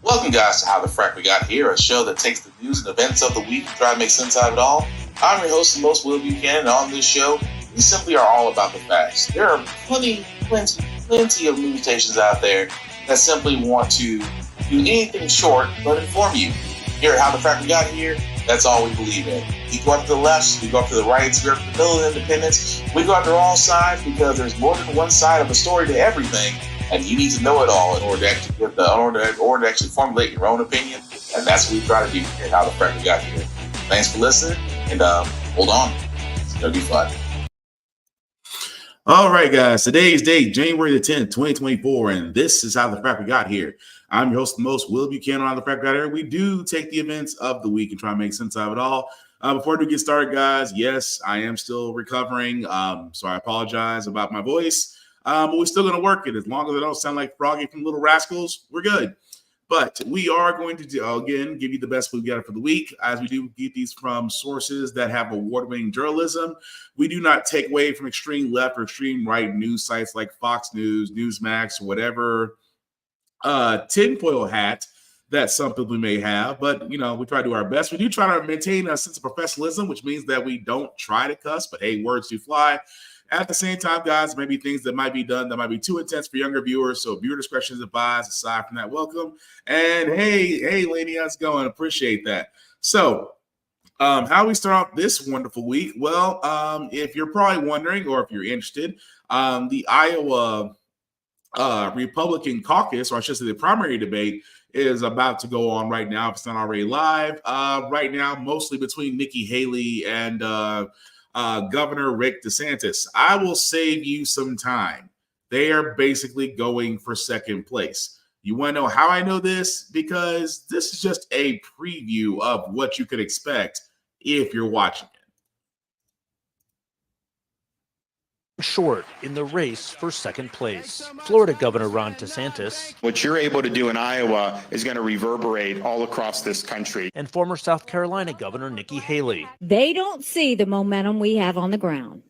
Welcome, guys, to How the Frack We Got Here, a show that takes the news and events of the week and try to make sense out of it all. I'm your host, the most Will Buchanan, and on this show, we simply are all about the facts. There are plenty of news stations out there that simply want to do anything short but inform you. Here at How the Frack We Got Here, that's all we believe in. We go up to the lefts, we go up to the rights, we go up to the middle of independence, we go up to all sides because there's more than one side of a story to everything. And you need to know it all in order to actually formulate your own opinion. And that's what we try to do here at How the Frack We Got Here. Thanks for listening, and hold on. It's going to be fun. All right, guys. Today's date, January the 10th, 2024, and this is How the Frack We Got Here. I'm your host, the most Will Buchanan on How the Frack We Got Here. We do take the events of the week and try to make sense of it all. Before we get started, guys, yes, I am still recovering, so I apologize about my voice. But we're still going to work it. As long as I don't sound like Froggy from Little Rascals, we're good. But we are going to, again, give you the best we've got for the week, as we do get these from sources that have award-winning journalism. We do not take away from extreme left or extreme right news sites like Fox News, Newsmax, or whatever tinfoil hat that some people may have. But, we try to do our best. We do try to maintain a sense of professionalism, which means that we don't try to cuss, but, hey, words do fly. At the same time, guys, maybe things that might be done that might be too intense for younger viewers. So viewer discretion is advised. Aside from that, welcome. And hey, lady, how's it going? Appreciate that. So how we start off this wonderful week? Well, if you're probably wondering, or if you're interested, the Iowa Republican caucus, or I should say the primary debate, is about to go on right now. If it's not already live, right now, mostly between Nikki Haley and Governor Rick DeSantis. I will save you some time. They are basically going for second place. You want to know how I know this? Because this is just a preview of what you could expect if you're watching it. Short in the race for second place. Florida Governor Ron DeSantis. What you're able to do in Iowa is going to reverberate all across this country. And former South Carolina Governor Nikki Haley. They don't see the momentum we have on the ground.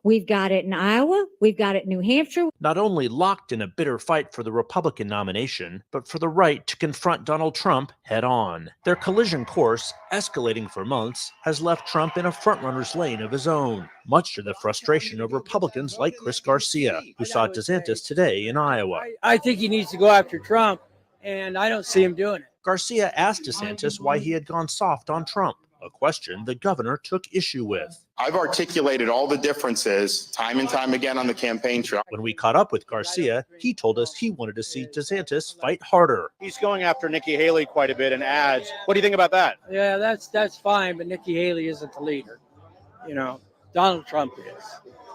We've got it in Iowa. We've got it in New Hampshire. Not only locked in a bitter fight for the Republican nomination, but for the right to confront Donald Trump head on. Their collision course, escalating for months, has left Trump in a frontrunner's lane of his own, much to the frustration of Republicans like Chris Garcia, who saw DeSantis today in Iowa. I think he needs to go after Trump, and I don't see him doing it. Garcia asked DeSantis why he had gone soft on Trump, a question the governor took issue with. I've articulated all the differences time and time again on the campaign trail. When we caught up with Garcia, he told us he wanted to see DeSantis fight harder. He's going after Nikki Haley quite a bit in ads. What do you think about that? Yeah, that's fine, but Nikki Haley isn't the leader. Donald Trump is.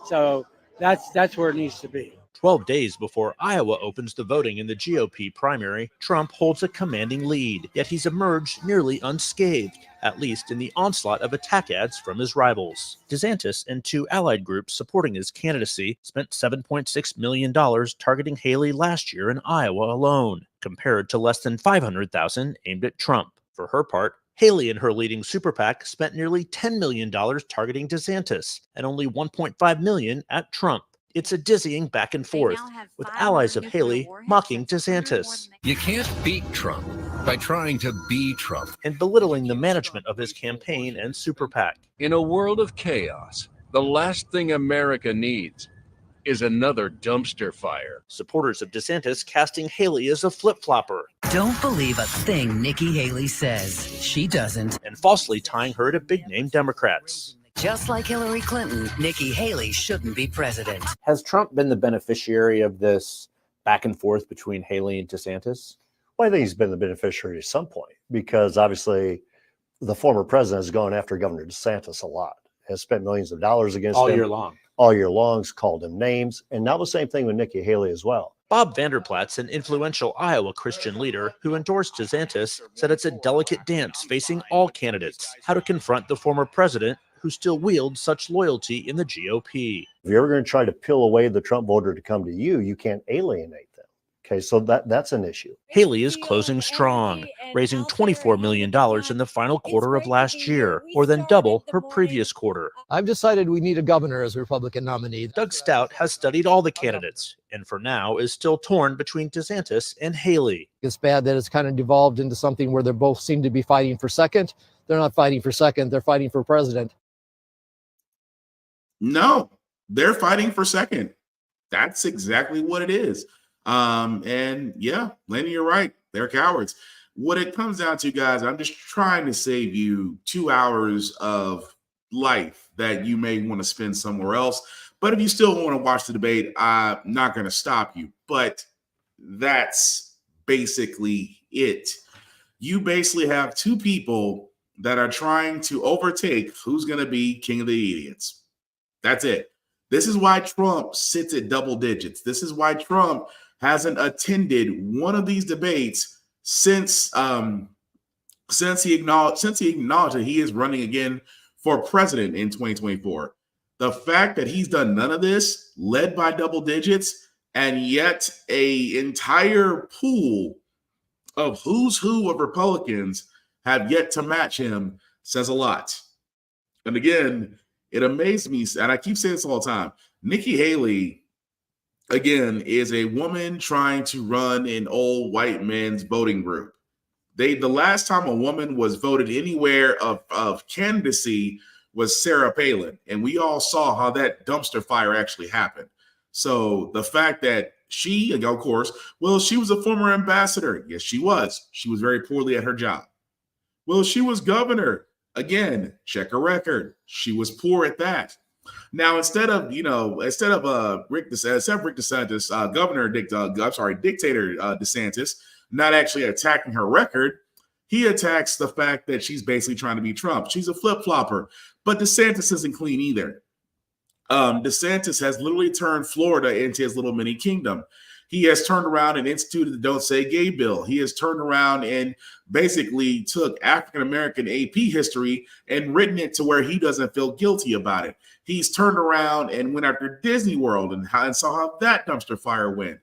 So that's where it needs to be. 12 days before Iowa opens the voting in the GOP primary, Trump holds a commanding lead, yet he's emerged nearly unscathed, at least in the onslaught of attack ads from his rivals. DeSantis and two allied groups supporting his candidacy spent $7.6 million targeting Haley last year in Iowa alone, compared to less than $500,000 aimed at Trump. For her part, Haley and her leading super PAC spent nearly $10 million targeting DeSantis and only $1.5 million at Trump. It's a dizzying back and forth, with allies of Haley mocking DeSantis. You can't beat Trump by trying to be Trump. And belittling the management of his campaign and super PAC. In a world of chaos, the last thing America needs is another dumpster fire. Supporters of DeSantis casting Haley as a flip-flopper. Don't believe a thing Nikki Haley says. She doesn't. And falsely tying her to big-name Democrats. Just like Hillary Clinton, Nikki Haley shouldn't be president. Has Trump been the beneficiary of this back and forth between Haley and DeSantis? Well, I think he's been the beneficiary at some point because obviously the former president has gone after Governor DeSantis a lot, has spent millions of dollars against him. All year long. All year long, has called him names. And now the same thing with Nikki Haley as well. Bob Vanderplat's an influential Iowa Christian leader who endorsed DeSantis, said it's a delicate dance facing all candidates, how to confront the former president who still wields such loyalty in the GOP. If you're ever going to try to peel away the Trump voter to come to you, you can't alienate them. Okay, so that's an issue. Haley is closing strong. raising $24 million in the final quarter of last year, more than double her previous quarter. I've decided we need a governor as a Republican nominee. Doug Stout has studied all the candidates and for now is still torn between DeSantis and Haley. It's bad that it's kind of devolved into something where they both seem to be fighting for second. They're not fighting for second, they're fighting for president. No, they're fighting for second. That's exactly what it is. And yeah, Lenny, you're right. They're cowards. What it comes down to, guys, I'm just trying to save you 2 hours of life that you may want to spend somewhere else. But if you still want to watch the debate, I'm not going to stop you. But that's basically it. You basically have two people that are trying to overtake who's going to be king of the idiots. That's it. This is why Trump sits at double digits. This is why Trump hasn't attended one of these debates since he acknowledged that he is running again for president in 2024. The fact that he's done none of this, led by double digits, and yet a entire pool of who's who of Republicans have yet to match him says a lot. And again, it amazed me, and I keep saying this all the time, Nikki Haley, again, is a woman trying to run an old white man's voting group. The last time a woman was voted anywhere of candidacy was Sarah Palin, and we all saw how that dumpster fire actually happened. So the fact that she, of course, well, she was a former ambassador. Yes, she was. She was very poorly at her job. Well, she was governor. Again, check her record. She was poor at that. Now, instead of Rick DeSantis, dictator DeSantis, not actually attacking her record, he attacks the fact that she's basically trying to be Trump. She's a flip-flopper, but DeSantis isn't clean either. DeSantis has literally turned Florida into his little mini kingdom. He has turned around and instituted the Don't Say Gay bill. He has turned around and basically took African-American AP history and written it to where he doesn't feel guilty about it. He's turned around and went after Disney World and saw how that dumpster fire went.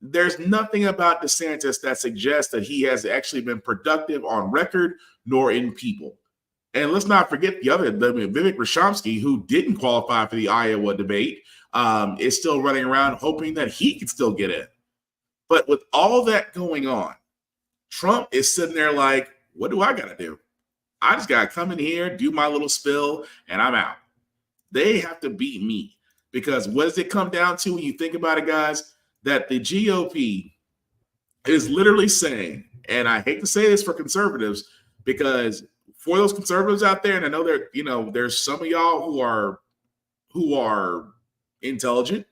There's nothing about DeSantis that suggests that he has actually been productive on record nor in people. And let's not forget Vivek Ramaswamy, who didn't qualify for the Iowa debate, is still running around hoping that he can still get in. But with all that going on, Trump is sitting there like, what do I got to do? I just got to come in here, do my little spill, and I'm out. They have to beat me. Because what does it come down to when you think about it, guys? That the GOP is literally saying, and I hate to say this for conservatives, because for those conservatives out there, and I know there's some of y'all who are intelligent,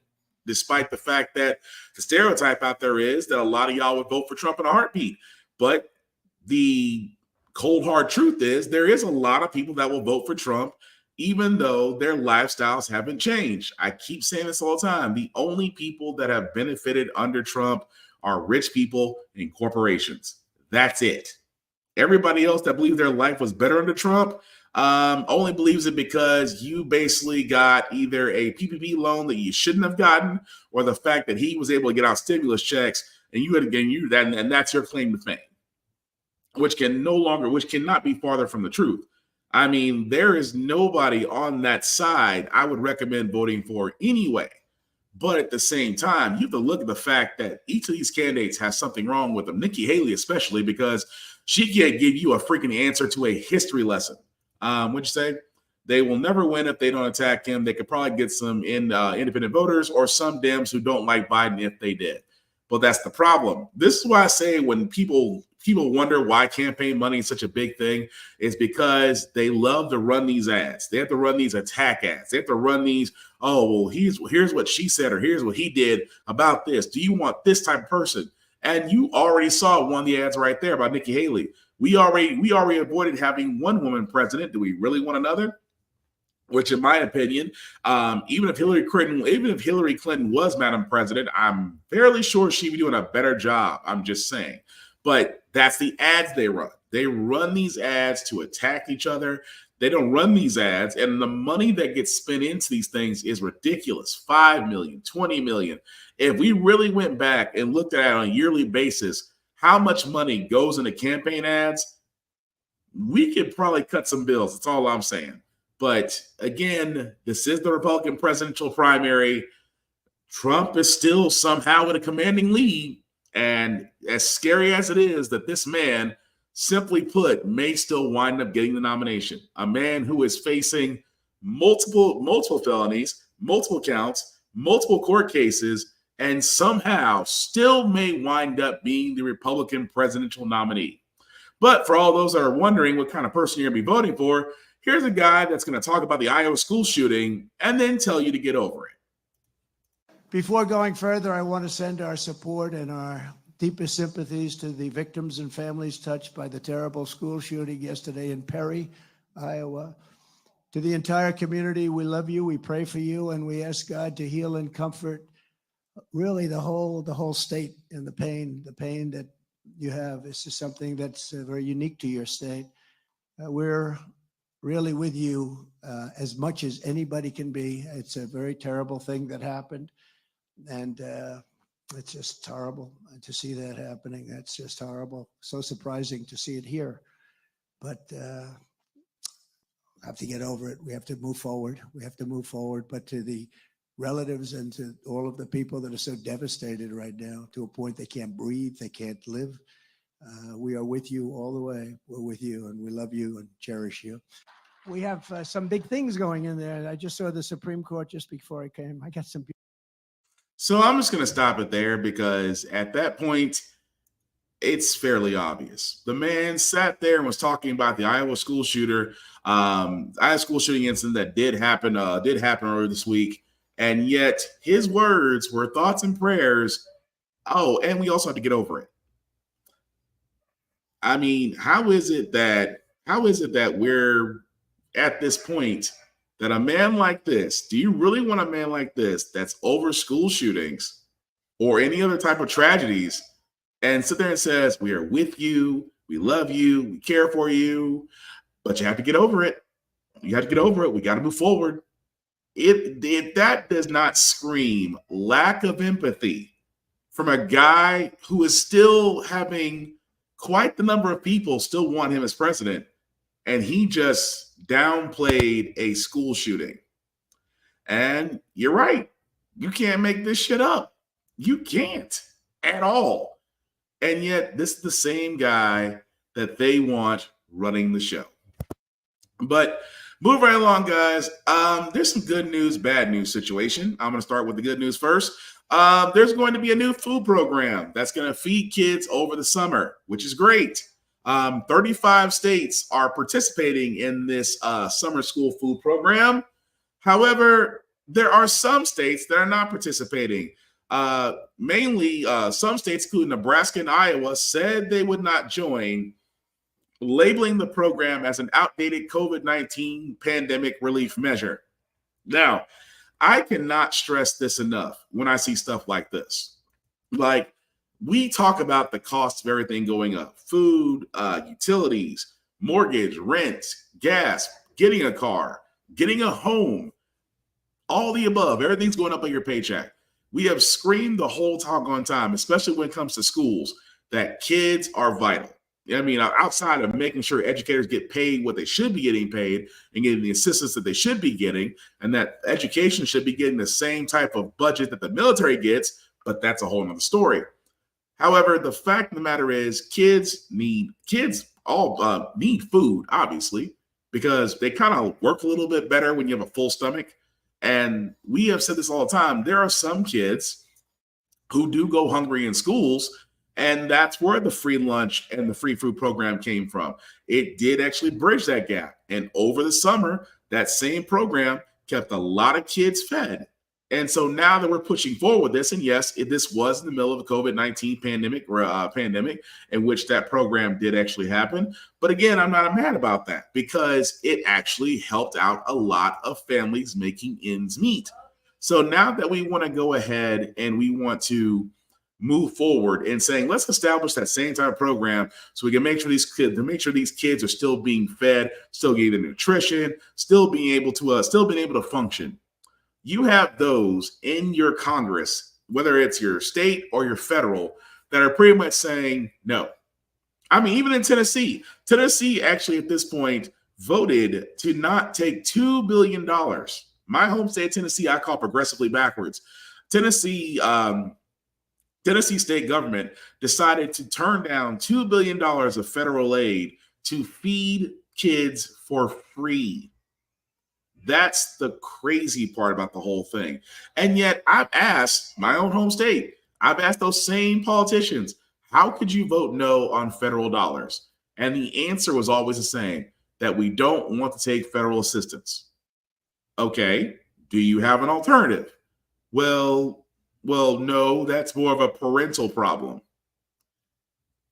despite the fact that the stereotype out there is that a lot of y'all would vote for Trump in a heartbeat. But the cold hard truth is there is a lot of people that will vote for Trump, even though their lifestyles haven't changed. I keep saying this all the time. The only people that have benefited under Trump are rich people and corporations. That's it. Everybody else that believes their life was better under Trump only believes it because you basically got either a PPP loan that you shouldn't have gotten, or the fact that he was able to get out stimulus checks and that's your claim to fame, which cannot be farther from the truth. I mean, there is nobody on that side I would recommend voting for anyway. But at the same time, you have to look at the fact that each of these candidates has something wrong with them. Nikki Haley, especially, because she can't give you a freaking answer to a history lesson. What'd you say? They will never win if they don't attack him. They could probably get some independent voters or some Dems who don't like Biden if they did. But that's the problem. This is why I say when people wonder why campaign money is such a big thing, is because they love to run these ads. They have to run these attack ads. They have to run these, here's what she said, or here's what he did about this. Do you want this type of person? And you already saw one of the ads right there about Nikki Haley. We already avoided having one woman president. Do we really want another? Which, in my opinion, even if Hillary Clinton was Madam President, I'm fairly sure she'd be doing a better job. I'm just saying. But that's the ads they run. They run these ads to attack each other. They don't run these ads, and the money that gets spent into these things is ridiculous. $5 million, $20 million. If we really went back and looked at it on a yearly basis, how much money goes into campaign ads, we could probably cut some bills. That's all I'm saying. But again, this is the Republican presidential primary. Trump is still somehow in a commanding lead. And as scary as it is that this man, simply put, may still wind up getting the nomination. A man who is facing multiple felonies, multiple counts, multiple court cases, and somehow still may wind up being the Republican presidential nominee. But for all those that are wondering what kind of person you're going to be voting for, here's a guy that's going to talk about the Iowa school shooting and then tell you to get over it. Before going further, I want to send our support and our deepest sympathies to the victims and families touched by the terrible school shooting yesterday in Perry, Iowa. To the entire community, we love you, we pray for you, and we ask God to heal and comfort really the whole state and the pain that you have. This is something that's very unique to your state. We're really with you as much as anybody can be. It's a very terrible thing that happened. And it's just horrible to see that happening. That's just horrible. So surprising to see it here. But have to get over it. We have to move forward. But to the relatives and to all of the people that are so devastated right now, to a point they can't breathe, they can't live, we are with you all the way. We're with you, and we love you and cherish you. We have some big things going in there. I just saw the Supreme Court just before I came. I got some. So I'm just going to stop it there because at that point, it's fairly obvious. The man sat there and was talking about the Iowa school shooting incident that did happen earlier this week. And yet his words were thoughts and prayers. Oh, and we also have to get over it. I mean, how is it that we're at this point that a man like this, do you really want a man like this that's over school shootings or any other type of tragedies and sit there and says, we are with you, we love you, we care for you, but you have to get over it. You have to get over it. We got to move forward. If that does not scream lack of empathy from a guy who is still having quite the number of people still want him as president, and he just downplayed a school shooting. And you're right. You can't make this shit up. You can't at all. And yet this is the same guy that they want running the show. But move right along, guys. There's some good news, bad news situation. I'm going to start with the good news first. There's going to be a new food program that's going to feed kids over the summer, which is great. 35 states are participating in this summer school food program. However, there are some states that are not participating. Mainly some states, including Nebraska and Iowa, said they would not join, labeling the program as an outdated COVID-19 pandemic relief measure. Now, I cannot stress this enough when I see stuff like this. Like, we talk about the cost of everything going up: food, utilities, mortgage, rent, gas, getting a car, getting a home, all the above. Everything's going up on your paycheck. We have screamed the whole talk on time, especially when it comes to schools, that kids are vital. I mean, outside of making sure educators get paid what they should be getting paid and getting the assistance that they should be getting, and that education should be getting the same type of budget that the military gets, but that's a whole nother story. However, the fact of the matter is kids all need food, obviously, because they kind of work a little bit better when you have a full stomach. And we have said this all the time. There are some kids who do go hungry in schools, and that's where the free lunch and the free food program came from. It did actually bridge that gap. And over the summer, that same program kept a lot of kids fed. And so now that we're pushing forward this, and yes, this was in the middle of the COVID-19 pandemic in which that program did actually happen. But again, I'm not mad about that because it actually helped out a lot of families making ends meet. So now that we want to go ahead and we want to move forward and saying, let's establish that same type of program so we can make sure these kids are still being fed, still getting the nutrition, still being able to function. You have those in your Congress, whether it's your state or your federal, that are pretty much saying no. I mean, even in Tennessee actually at this point voted to not take $2 billion. My home state, Tennessee, I call progressively backwards. Tennessee state government decided to turn down $2 billion of federal aid to feed kids for free. That's the crazy part about the whole thing. And yet I've asked my own home state, I've asked those same politicians, how could you vote no on federal dollars? And the answer was always the same, that we don't want to take federal assistance. Okay, do you have an alternative? Well, no, that's more of a parental problem.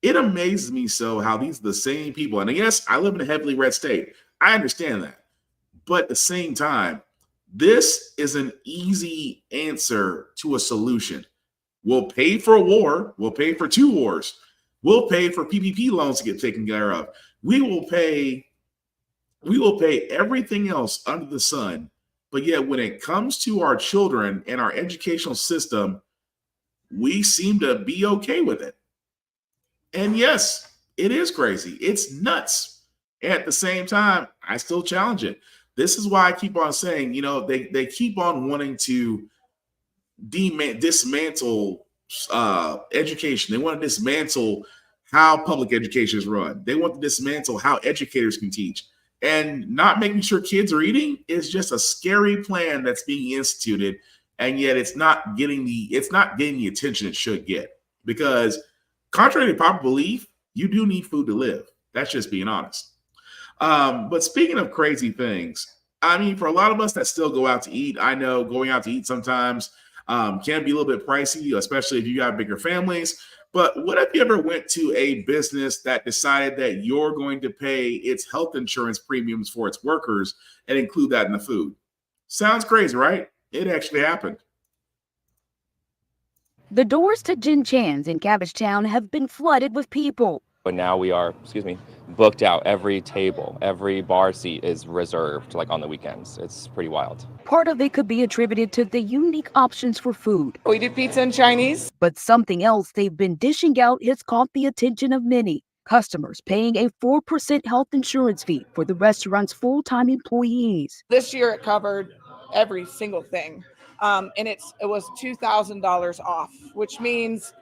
It amazes me so how these are the same people. And yes, I live in a heavily red state. I understand that. But at the same time, this is an easy answer to a solution. We'll pay for a war. We'll pay for 2 wars. We'll pay for PPP loans to get taken care of. We will pay everything else under the sun. But yet when it comes to our children and our educational system, we seem to be okay with it. And yes, it is crazy. It's nuts. At the same time, I still challenge it. This is why I keep on saying, they keep on wanting to dismantle education. They want to dismantle how public education is run. They want to dismantle how educators can teach. And not making sure kids are eating is just a scary plan that's being instituted. And yet it's not getting the attention it should get. Because contrary to popular belief, you do need food to live. That's just being honest. But speaking of crazy things, I mean, for a lot of us that still go out to eat, I know going out to eat sometimes can be a little bit pricey, especially if you got bigger families. But what if you ever went to a business that decided that you're going to pay its health insurance premiums for its workers and include that in the food? Sounds crazy, right? It actually happened. The doors to Jin Chan's in Cabbagetown have been flooded with people. But now we are, booked out. Every table, every bar seat is reserved, like on the weekends. It's pretty wild. Part of it could be attributed to the unique options for food. We do pizza and Chinese. But something else they've been dishing out has caught the attention of many. Customers paying a 4% health insurance fee for the restaurant's full-time employees. This year it covered every single thing. And it was $2,000 off, which means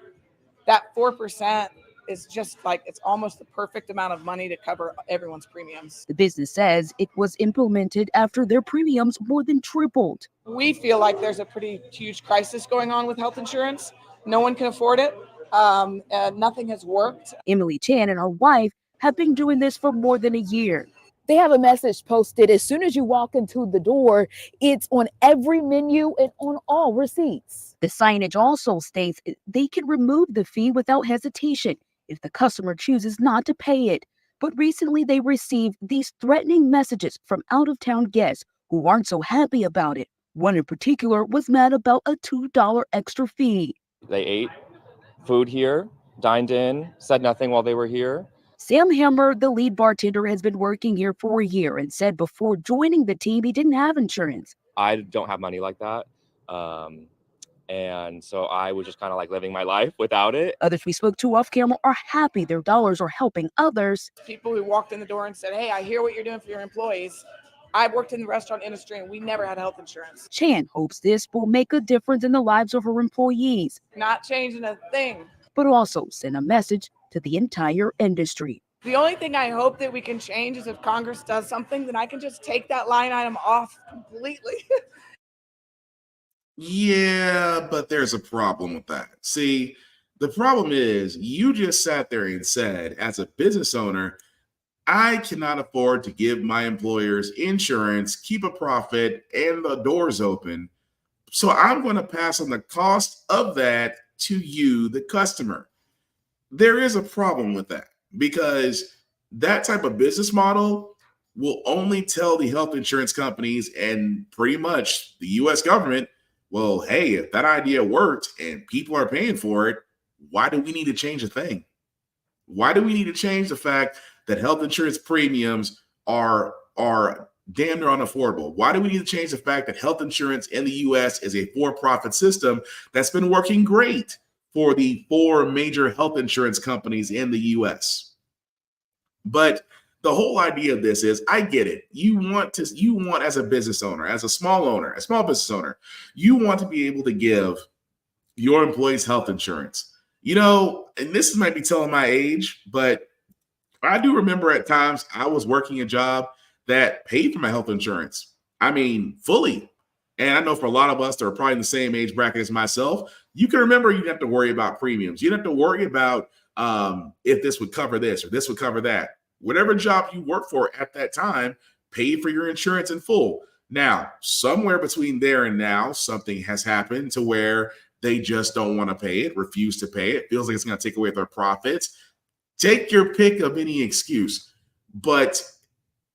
that 4% is just like, it's almost the perfect amount of money to cover everyone's premiums. The business says it was implemented after their premiums more than tripled. We feel like there's a pretty huge crisis going on with health insurance. No one can afford it. And nothing has worked. Emily Chan and her wife have been doing this for more than a year. They have a message posted as soon as you walk into the door. It's on every menu and on all receipts. The signage also states they can remove the fee without hesitation if the customer chooses not to pay it. But recently they received these threatening messages from out-of-town guests who aren't so happy about it. One in particular was mad about a $2 extra fee. They ate food here, dined in, said nothing while they were here. Sam Hammer, the lead bartender, has been working here for a year and said before joining the team, he didn't have insurance. I don't have money like that. And so I was just kind of like living my life without it. Others we spoke to off camera are happy their dollars are helping others. People who walked in the door and said, hey, I hear what you're doing for your employees. I've worked in the restaurant industry and we never had health insurance. Chan hopes this will make a difference in the lives of her employees. Not changing a thing. But also send a message to the entire industry. The only thing I hope that we can change is if Congress does something, then I can just take that line item off completely. Yeah, but there's a problem with that. See, the problem is you just sat there and said, as a business owner, I cannot afford to give my employers insurance, keep a profit, and the doors open. So I'm going to pass on the cost of that to you, the customer. There is a problem with that because that type of business model will only tell the health insurance companies and pretty much the U.S. government, well, hey, if that idea worked and people are paying for it, why do we need to change a thing? Why do we need to change the fact that health insurance premiums are damn near unaffordable? Why do we need to change the fact that health insurance in the U.S. is a for-profit system that's been working great? for the 4 major health insurance companies in the US. But the whole idea of this is, I get it. You want as a business owner, as a small business owner, you want to be able to give your employees health insurance. And this might be telling my age, but I do remember at times I was working a job that paid for my health insurance. I mean, fully. And I know for a lot of us that are probably in the same age bracket as myself, you can remember you didn't have to worry about premiums. You didn't have to worry about if this would cover this or this would cover that. Whatever job you work for at that time paid for your insurance in full. Now, somewhere between there and now, something has happened to where they just don't want to pay it, refuse to pay it, feels like it's going to take away their profits. Take your pick of any excuse. But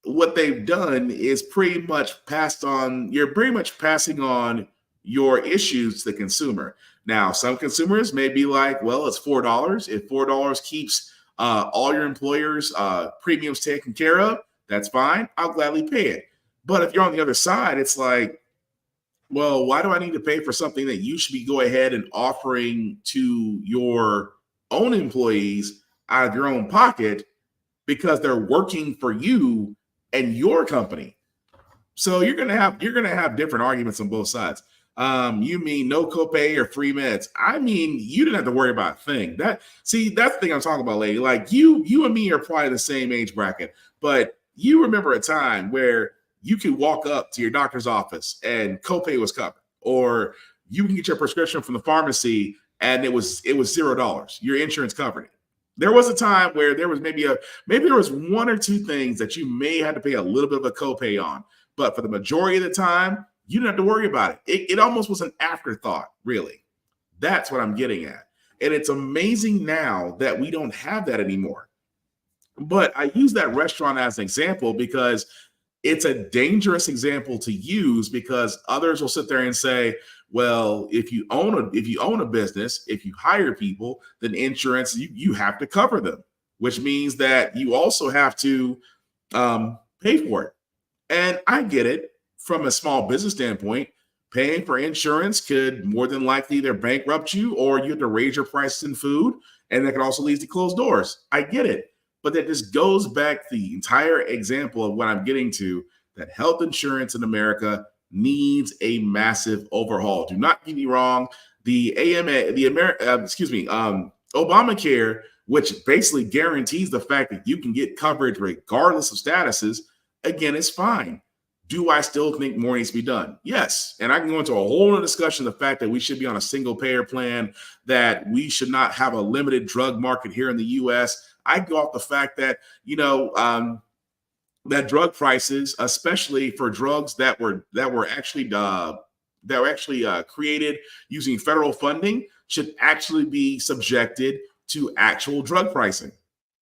what they've done is pretty much you're pretty much passing on your issues to the consumer. Now, some consumers may be like, well, it's $4. If $4 keeps all your employers' premiums taken care of, that's fine. I'll gladly pay it. But if you're on the other side, it's like, well, why do I need to pay for something that you should be go ahead and offering to your own employees out of your own pocket because they're working for you and your company? So you're gonna have different arguments on both sides. You mean no copay or free meds? I mean, you didn't have to worry about a thing. That's the thing I'm talking about, lady. Like you and me are probably the same age bracket, but you remember a time where you could walk up to your doctor's office and copay was covered, or you can get your prescription from the pharmacy and it was $0. Your insurance covered it. There was a time where there was maybe there was 1 or 2 things that you may have to pay a little bit of a copay on, but for the majority of the time, you didn't have to worry about it. It almost was an afterthought, really. That's what I'm getting at. And it's amazing now that we don't have that anymore. But I use that restaurant as an example because it's a dangerous example to use, because others will sit there and say, well, if you own a business, if you hire people, then insurance, you have to cover them, which means that you also have to pay for it. And I get it from a small business standpoint. Paying for insurance could more than likely either bankrupt you or you have to raise your prices in food, and that could also lead to closed doors. I get it. But that just goes back to the entire example of what I'm getting to, that health insurance in America needs a massive overhaul. Do not get me wrong. Obamacare, which basically guarantees the fact that you can get coverage regardless of statuses, again, is fine. Do I still think more needs to be done? Yes. And I can go into a whole other discussion of the fact that we should be on a single payer plan, that we should not have a limited drug market here in the US. I go off the fact that, that drug prices, especially for drugs that were actually created using federal funding, should actually be subjected to actual drug pricing,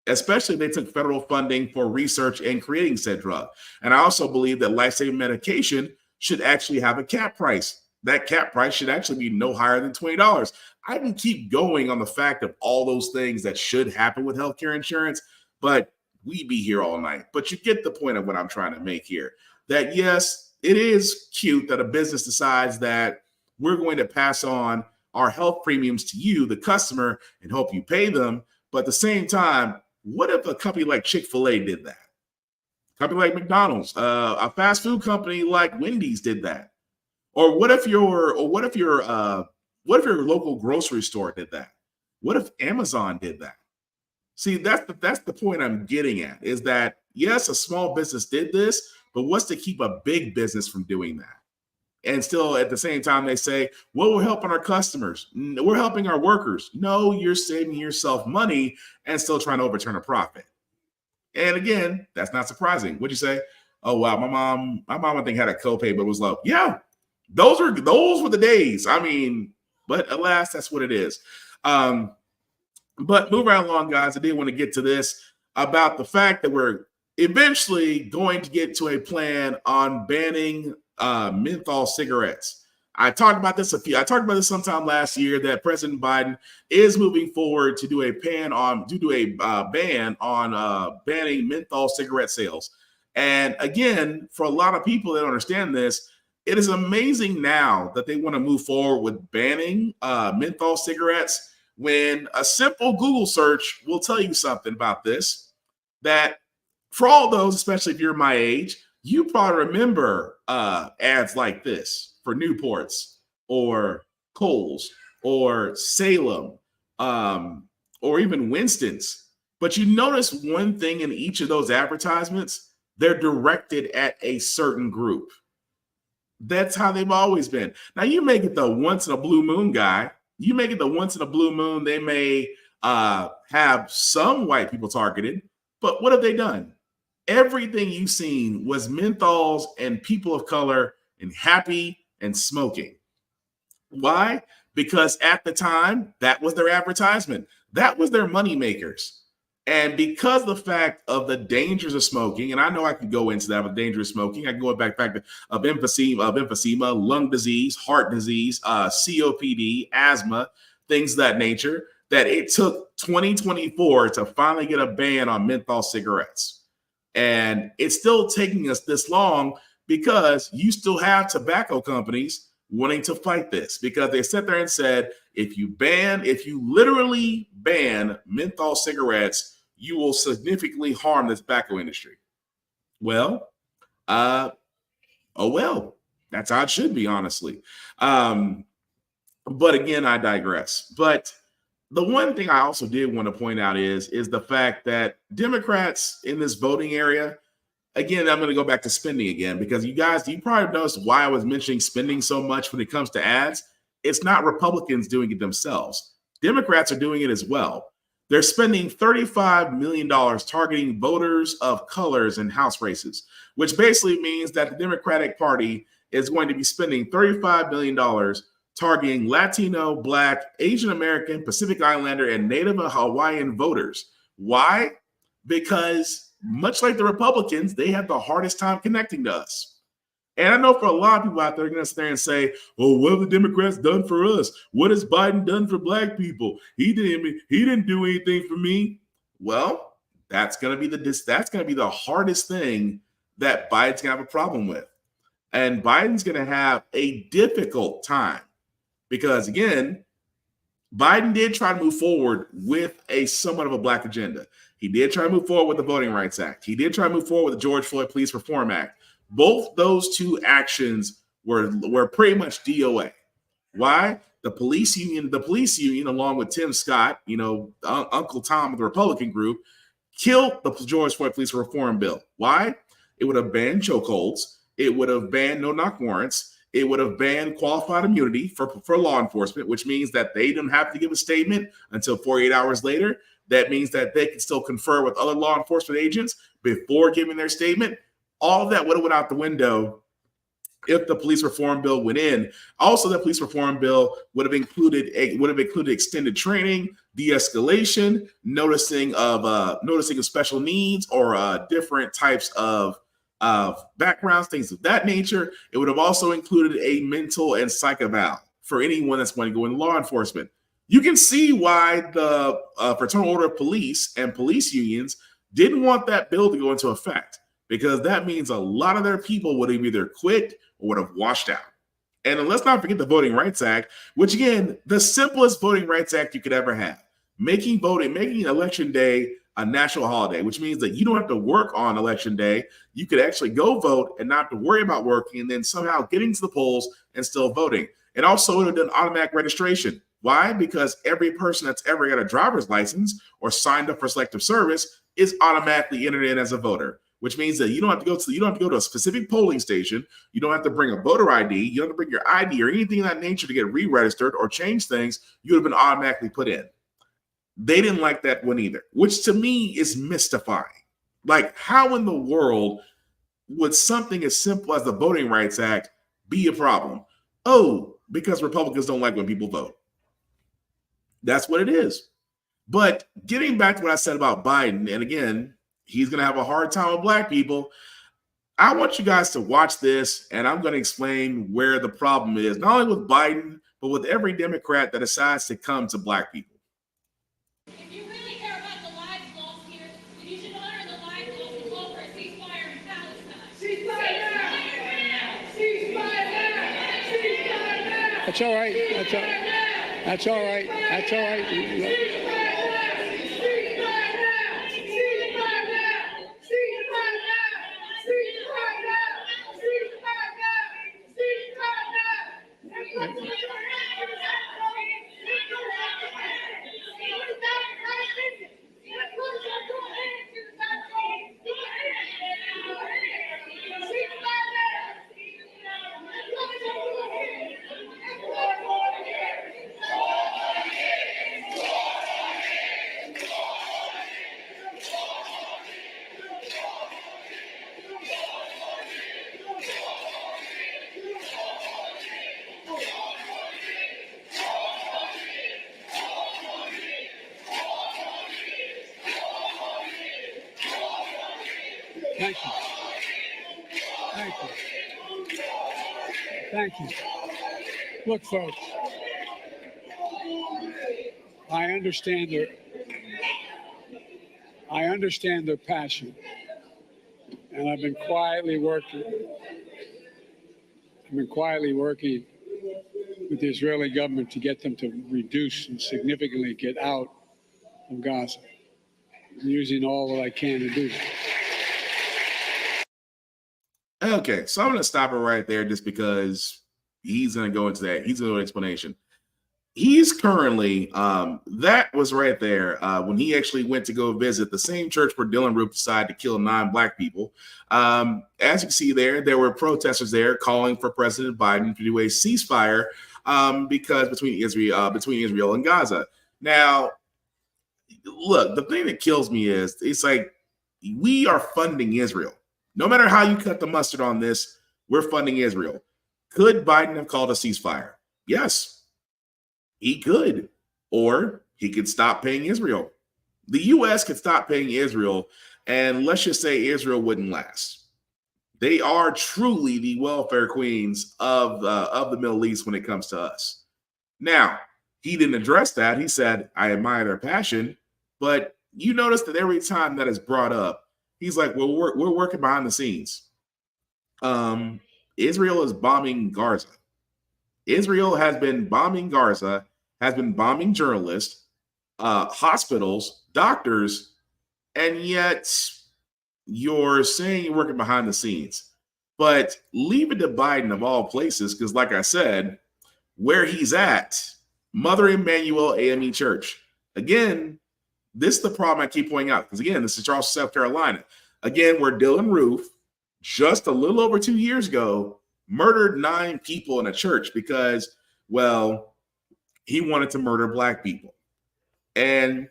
especially if they took federal funding for research and creating said drug. And I also believe that life-saving medication should actually have a cap price. That cap price should actually be no higher than $20. I can keep going on the fact of all those things that should happen with healthcare insurance, but we'd be here all night. But you get the point of what I'm trying to make here. That yes, it is cute that a business decides that we're going to pass on our health premiums to you, the customer, and hope you pay them. But at the same time, what if a company like Chick-fil-A did that? A company like McDonald's, a fast food company like Wendy's did that? Or what if your local grocery store did that? What if Amazon did that? See, that's the point I'm getting at, is that yes, a small business did this, but what's to keep a big business from doing that? And still at the same time, they say, well, we're helping our customers. We're helping our workers. No, you're saving yourself money and still trying to overturn a profit. And again, that's not surprising. What'd you say? Oh, wow, my mom, I think had a copay, but it was low. Yeah, those were the days. I mean, but alas, that's what it is. But move right along, guys. I did want to get to this about the fact that we're eventually going to get to a plan on banning menthol cigarettes. I talked about this sometime last year, that President Biden is moving forward to do a ban on banning menthol cigarette sales. And again, for a lot of people that don't understand this, it is amazing now that they want to move forward with banning menthol cigarettes when a simple Google search will tell you something about this, that for all those, especially if you're my age, you probably remember ads like this for Newports or Kohl's or Salem or even Winston's. But you notice one thing in each of those advertisements, they're directed at a certain group. That's how they've always been. Now, you may get the once in a blue moon guy. You may get the once in a blue moon. They may have some white people targeted, but what have they done? Everything you've seen was menthols and people of color and happy and smoking. Why? Because at the time, that was their advertisement. That was their money makers. And because of the fact of the dangers of smoking, and I know I could go into that with dangerous smoking, I can go back of emphysema, lung disease, heart disease, COPD, asthma, things of that nature, that it took 2024 to finally get a ban on menthol cigarettes. And it's still taking us this long because you still have tobacco companies wanting to fight this, because they sat there and said, if you literally ban menthol cigarettes, you will significantly harm the tobacco industry. Well, that's how it should be, honestly. But again, I digress. But the one thing I also did want to point out is the fact that Democrats in this voting area, again, I'm going to go back to spending again, because you probably noticed why I was mentioning spending so much when it comes to ads. It's not Republicans doing it themselves. Democrats are doing it as well. They're spending $35 million targeting voters of colors in House races, which basically means that the Democratic Party is going to be spending $35 million targeting Latino, Black, Asian American, Pacific Islander, and Native and Hawaiian voters. Why? Because much like the Republicans, they have the hardest time connecting to us. And I know for a lot of people out there are going to sit there and say, "Oh, what have the Democrats done for us? What has Biden done for Black people? He didn't do anything for me." Well, that's going to be the hardest thing that Biden's going to have a problem with. And Biden's going to have a difficult time because, again, Biden did try to move forward with a somewhat of a Black agenda. He did try to move forward with the Voting Rights Act. He did try to move forward with the George Floyd Police Reform Act. Both those two actions were pretty much DOA. Why? The police union, along with Tim Scott, Uncle Tom of the Republican group, killed the George Floyd Police Reform Bill. Why? It would have banned chokeholds. It would have banned no-knock warrants. It would have banned qualified immunity for law enforcement, which means that they didn't have to give a statement until 48 hours later. That means that they can still confer with other law enforcement agents before giving their statement. All of that would have went out the window if the police reform bill went in. Also, the police reform bill would have included extended training, de-escalation, noticing of special needs or different types of backgrounds, things of that nature. It would have also included a mental and psych eval for anyone that's going to go into law enforcement. You can see why the Fraternal Order of Police and police unions didn't want that bill to go into effect, because that means a lot of their people would have either quit or would have washed out. And let's not forget the Voting Rights Act, which, again, the simplest Voting Rights Act you could ever have. Making Election Day a national holiday, which means that you don't have to work on Election Day. You could actually go vote and not have to worry about working and then somehow getting to the polls and still voting. And also, it would have done automatic registration. Why? Because every person that's ever got a driver's license or signed up for selective service is automatically entered in as a voter, which means that you don't have to go to a specific polling station. You don't have to bring a voter ID. You don't have to bring your ID or anything of that nature to get re-registered or change things. You would have been automatically put in. They didn't like that one either, which to me is mystifying. Like, how in the world would something as simple as the Voting Rights Act be a problem? Oh, because Republicans don't like when people vote. That's what it is. But getting back to what I said about Biden, and again, he's going to have a hard time with Black people. I want you guys to watch this, and I'm going to explain where the problem is, not only with Biden, but with every Democrat that decides to come to Black people. If you really care about the lives lost here, then you should honor the lives lost and call for a ceasefire in Palestine. Ceasefire now! Ceasefire now! Ceasefire now! That's all right. That's all right. That's all right. That's all right. Thank you. Thank you. Thank you. Look, folks, I understand their passion, and I've been quietly working with the Israeli government to get them to reduce and significantly get out of Gaza. I'm using all that I can to do that. Okay, so I'm going to stop it right there just because he's going to go into that. He's going to do an explanation. He's currently, that was right there when he actually went to go visit the same church where Dylan Roof decided to kill 9 black people. As you can see there were protesters there calling for President Biden to do a ceasefire because between Israel and Gaza. Now, look, the thing that kills me is it's like we are funding Israel. No matter how you cut the mustard on this, we're funding Israel. Could Biden have called a ceasefire? Yes, he could. Or he could stop paying Israel. The U.S. could stop paying Israel, and let's just say Israel wouldn't last. They are truly the welfare queens of the Middle East when it comes to us. Now, he didn't address that. He said, I admire their passion, but you notice that every time that is brought up, he's like, well, we're working behind the scenes. Israel is bombing Gaza. Israel has been bombing Gaza, has been bombing journalists, hospitals, doctors, and yet you're saying you're working behind the scenes. But leave it to Biden of all places, because like I said, where he's at, Mother Emanuel AME Church. Again, this is the problem I keep pointing out, because again, this is Charleston, South Carolina. Again, where Dylan Roof, just a little over 2 years ago, murdered 9 people in a church because, well, he wanted to murder black people. And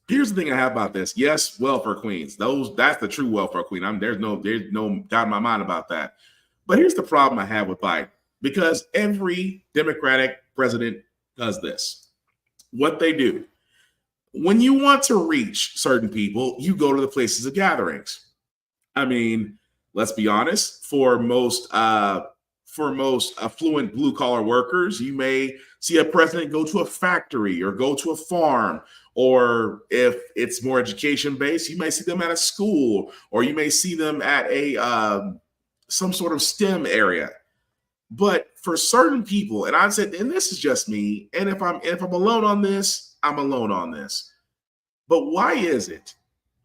here's the thing I have about this. Yes, welfare queens. That's the true welfare queen. There's no doubt in my mind about that. But here's the problem I have with Biden, because every Democratic president does this. What they do, when you want to reach certain people, you go to the places of gatherings. I mean, let's be honest, for most affluent blue collar workers, you may see a president go to a factory or go to a farm, or if it's more education based, you may see them at a school, or you may see them at a some sort of STEM area. But for certain people, and I said, and this is just me, and if I'm alone on this, I'm alone on this. But why is it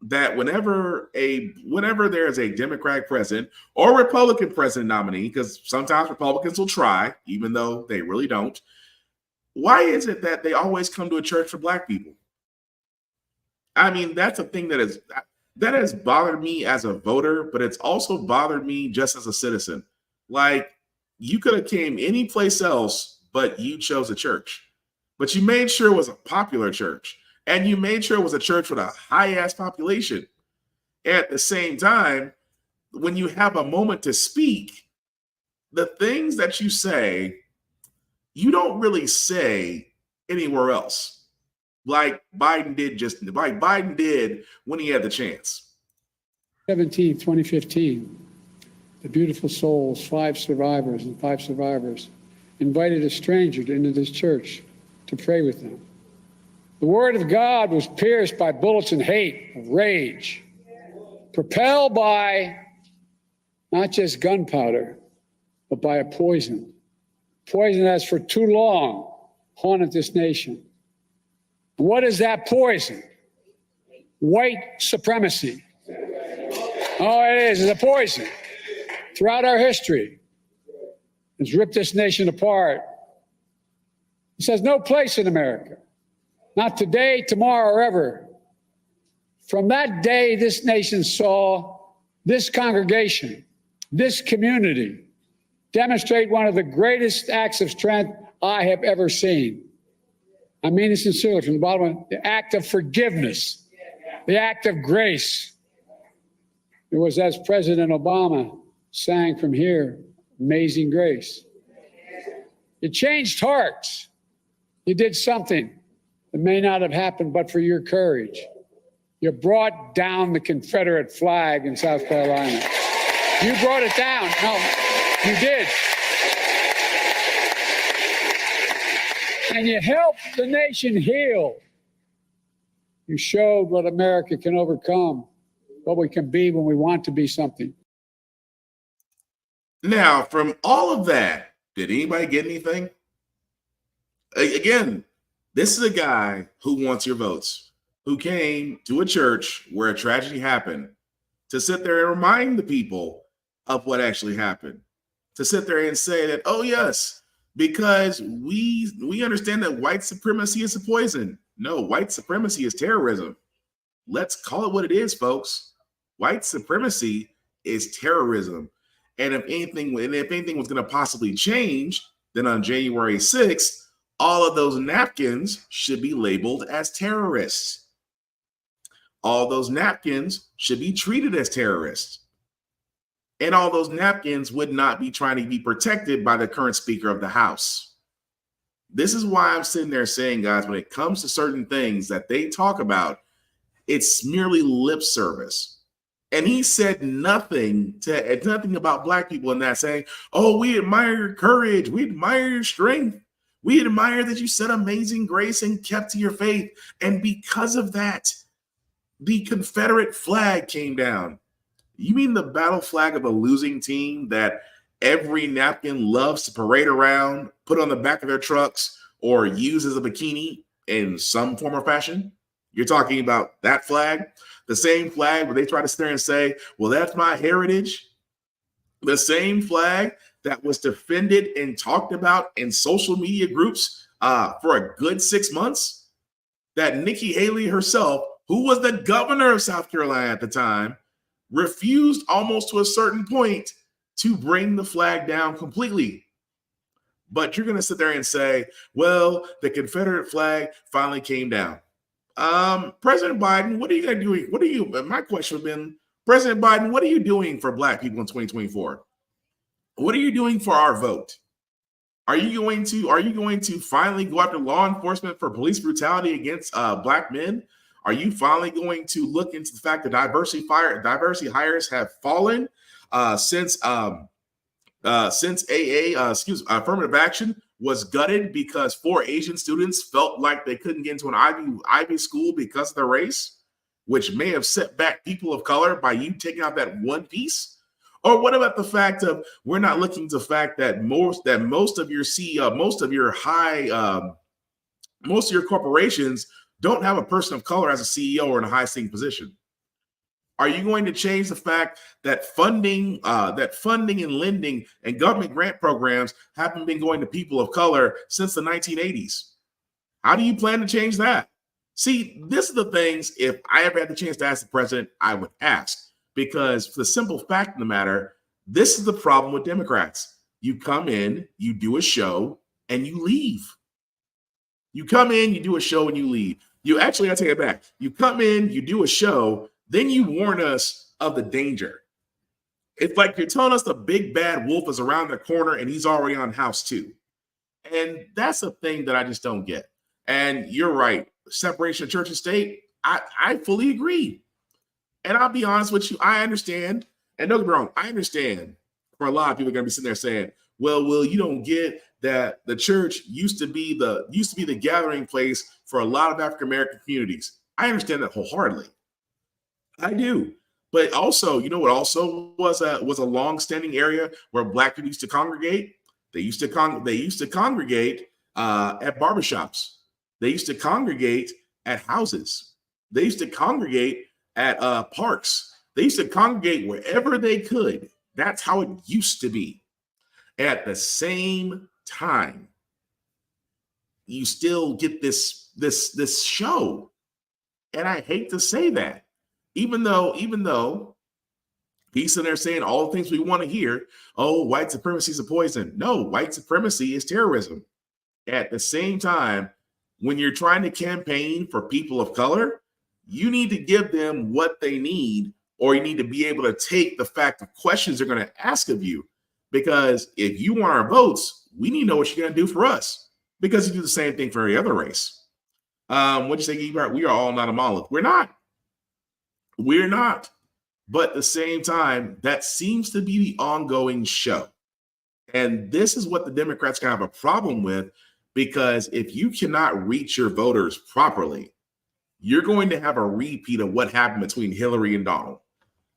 that whenever there is a Democratic president or Republican president nominee, because sometimes Republicans will try, even though they really don't, why is it that they always come to a church for black people? I mean, that's a thing that has bothered me as a voter, but it's also bothered me just as a citizen. Like, you could have came any place else, but you chose a church. But you made sure it was a popular church. And you made sure it was a church with a high-ass population. At the same time, when you have a moment to speak, the things that you say, you don't really say anywhere else. Like Biden did when he had the chance. 17th, 2015, the beautiful souls, 5 survivors, invited a stranger into this church to pray with them. The word of God was pierced by bullets of hate, of rage, propelled by not just gunpowder, but by a poison. Poison that's for too long haunted this nation. What is that poison? White supremacy. Oh, it is. It's a poison. Throughout our history, it's ripped this nation apart. It says no place in America. Not today, tomorrow, or ever. From that day, this nation saw this congregation, this community, demonstrate one of the greatest acts of strength I have ever seen. I mean it sincerely from the bottom of the act of forgiveness, the act of grace. It was as President Obama sang from here, Amazing Grace. You changed hearts. You did something that may not have happened but for your courage. You brought down the Confederate flag in South Carolina. You brought it down. No, you did. And you helped the nation heal. You showed what America can overcome, what we can be when we want to be something. Now, from all of that, did anybody get anything? Again, this is a guy who wants your votes, who came to a church where a tragedy happened to sit there and remind the people of what actually happened, to sit there and say that, oh, yes, because we understand that white supremacy is a poison. No, white supremacy is terrorism. Let's call it what it is, folks. White supremacy is terrorism. And if anything was going to possibly change, then on January 6th, all of those napkins should be labeled as terrorists. All those napkins should be treated as terrorists. And all those napkins would not be trying to be protected by the current Speaker of the House. This is why I'm sitting there saying, guys, when it comes to certain things that they talk about, it's merely lip service. And he said nothing about Black people in that, saying, oh, we admire your courage. We admire your strength. We admire that you said amazing grace and kept to your faith. And because of that, the Confederate flag came down. You mean the battle flag of a losing team that every napkin loves to parade around, put on the back of their trucks, or use as a bikini in some form or fashion? You're talking about that flag? The same flag where they try to sit there and say, well, that's my heritage. The same flag that was defended and talked about in social media groups for a good 6 months, that Nikki Haley herself, who was the governor of South Carolina at the time, refused almost to a certain point to bring the flag down completely. But you're going to sit there and say, well, the Confederate flag finally came down. President Biden, what are you going to do? My question would have been, President Biden, what are you doing for Black people in 2024? What are you doing for our vote? Are you going to finally go after law enforcement for police brutality against Black men? Are you finally going to look into the fact that diversity hires have fallen since affirmative action was gutted because 4 Asian students felt like they couldn't get into an Ivy school because of their race, which may have set back people of color by you taking out that one piece? Or what about the fact of we're not looking at the fact that most of your CEO, most of your corporations don't have a person of color as a CEO or in a high-stakes position? Are you going to change the fact that funding and lending and government grant programs haven't been going to people of color since the 1980s? How do you plan to change that? See, this is the things, if I ever had the chance to ask the president, I would ask, because for the simple fact of the matter, this is the problem with Democrats. You come in, you do a show, and you leave. You come in, you do a show, and you leave. I take it back. You come in, you do a show, then you warn us of the danger. It's like you're telling us the big bad wolf is around the corner and he's already on house 2. And that's the thing that I just don't get. And you're right. Separation of church and state, I fully agree. And I'll be honest with you, I understand. And don't get me wrong, I understand for a lot of people are going to be sitting there saying, well, Will, you don't get that the church used to be the gathering place for a lot of African-American communities. I understand that wholeheartedly. I do. But also, you know what also was a long-standing area where Black people used to congregate? They used to congregate at barbershops. They used to congregate at houses. They used to congregate at parks. They used to congregate wherever they could. That's how it used to be. At the same time, you still get this show. And I hate to say that, even though he's sitting there saying all the things we want to hear. Oh, white supremacy is a poison. No, white supremacy is terrorism. At the same time, when you're trying to campaign for people of color, you need to give them what they need, or you need to be able to take the fact of questions they're going to ask of you. Because if you want our votes, we need to know what you're going to do for us, because you do the same thing for every other race. What you say, Ebert? We are all not a monolith. We're not. We're not. But at the same time, that seems to be the ongoing show. And this is what the Democrats can have a problem with, because if you cannot reach your voters properly, you're going to have a repeat of what happened between Hillary and Donald.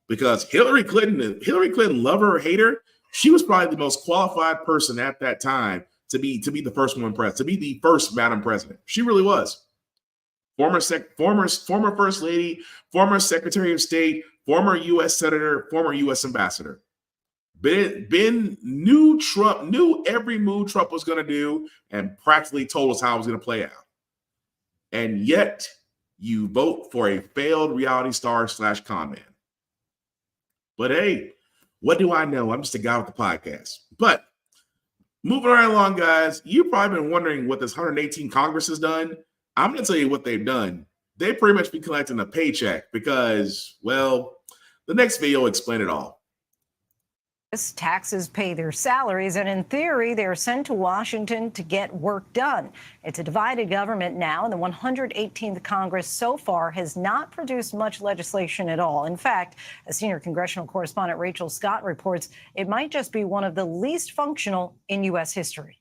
Because Hillary Clinton, love her or hate her, she was probably the most qualified person at that time to be the first woman president, to be the first Madam President. She really was. Former First Lady, former Secretary of State, former U.S. Senator, former U.S. Ambassador. Ben knew Trump, knew every move Trump was going to do, and practically told us how it was going to play out. And yet, you vote for a failed reality star / con man. But hey, what do I know? I'm just a guy with the podcast. But moving right along, guys, you've probably been wondering what this 118 Congress has done. I'm going to tell you what they've done. They pretty much be collecting a paycheck because, well, the next video will explain it all. Taxes pay their salaries, and in theory, they're sent to Washington to get work done. It's a divided government now, and the 118th Congress so far has not produced much legislation at all. In fact, a senior congressional correspondent, Rachel Scott, reports it might just be one of the least functional in U.S. history.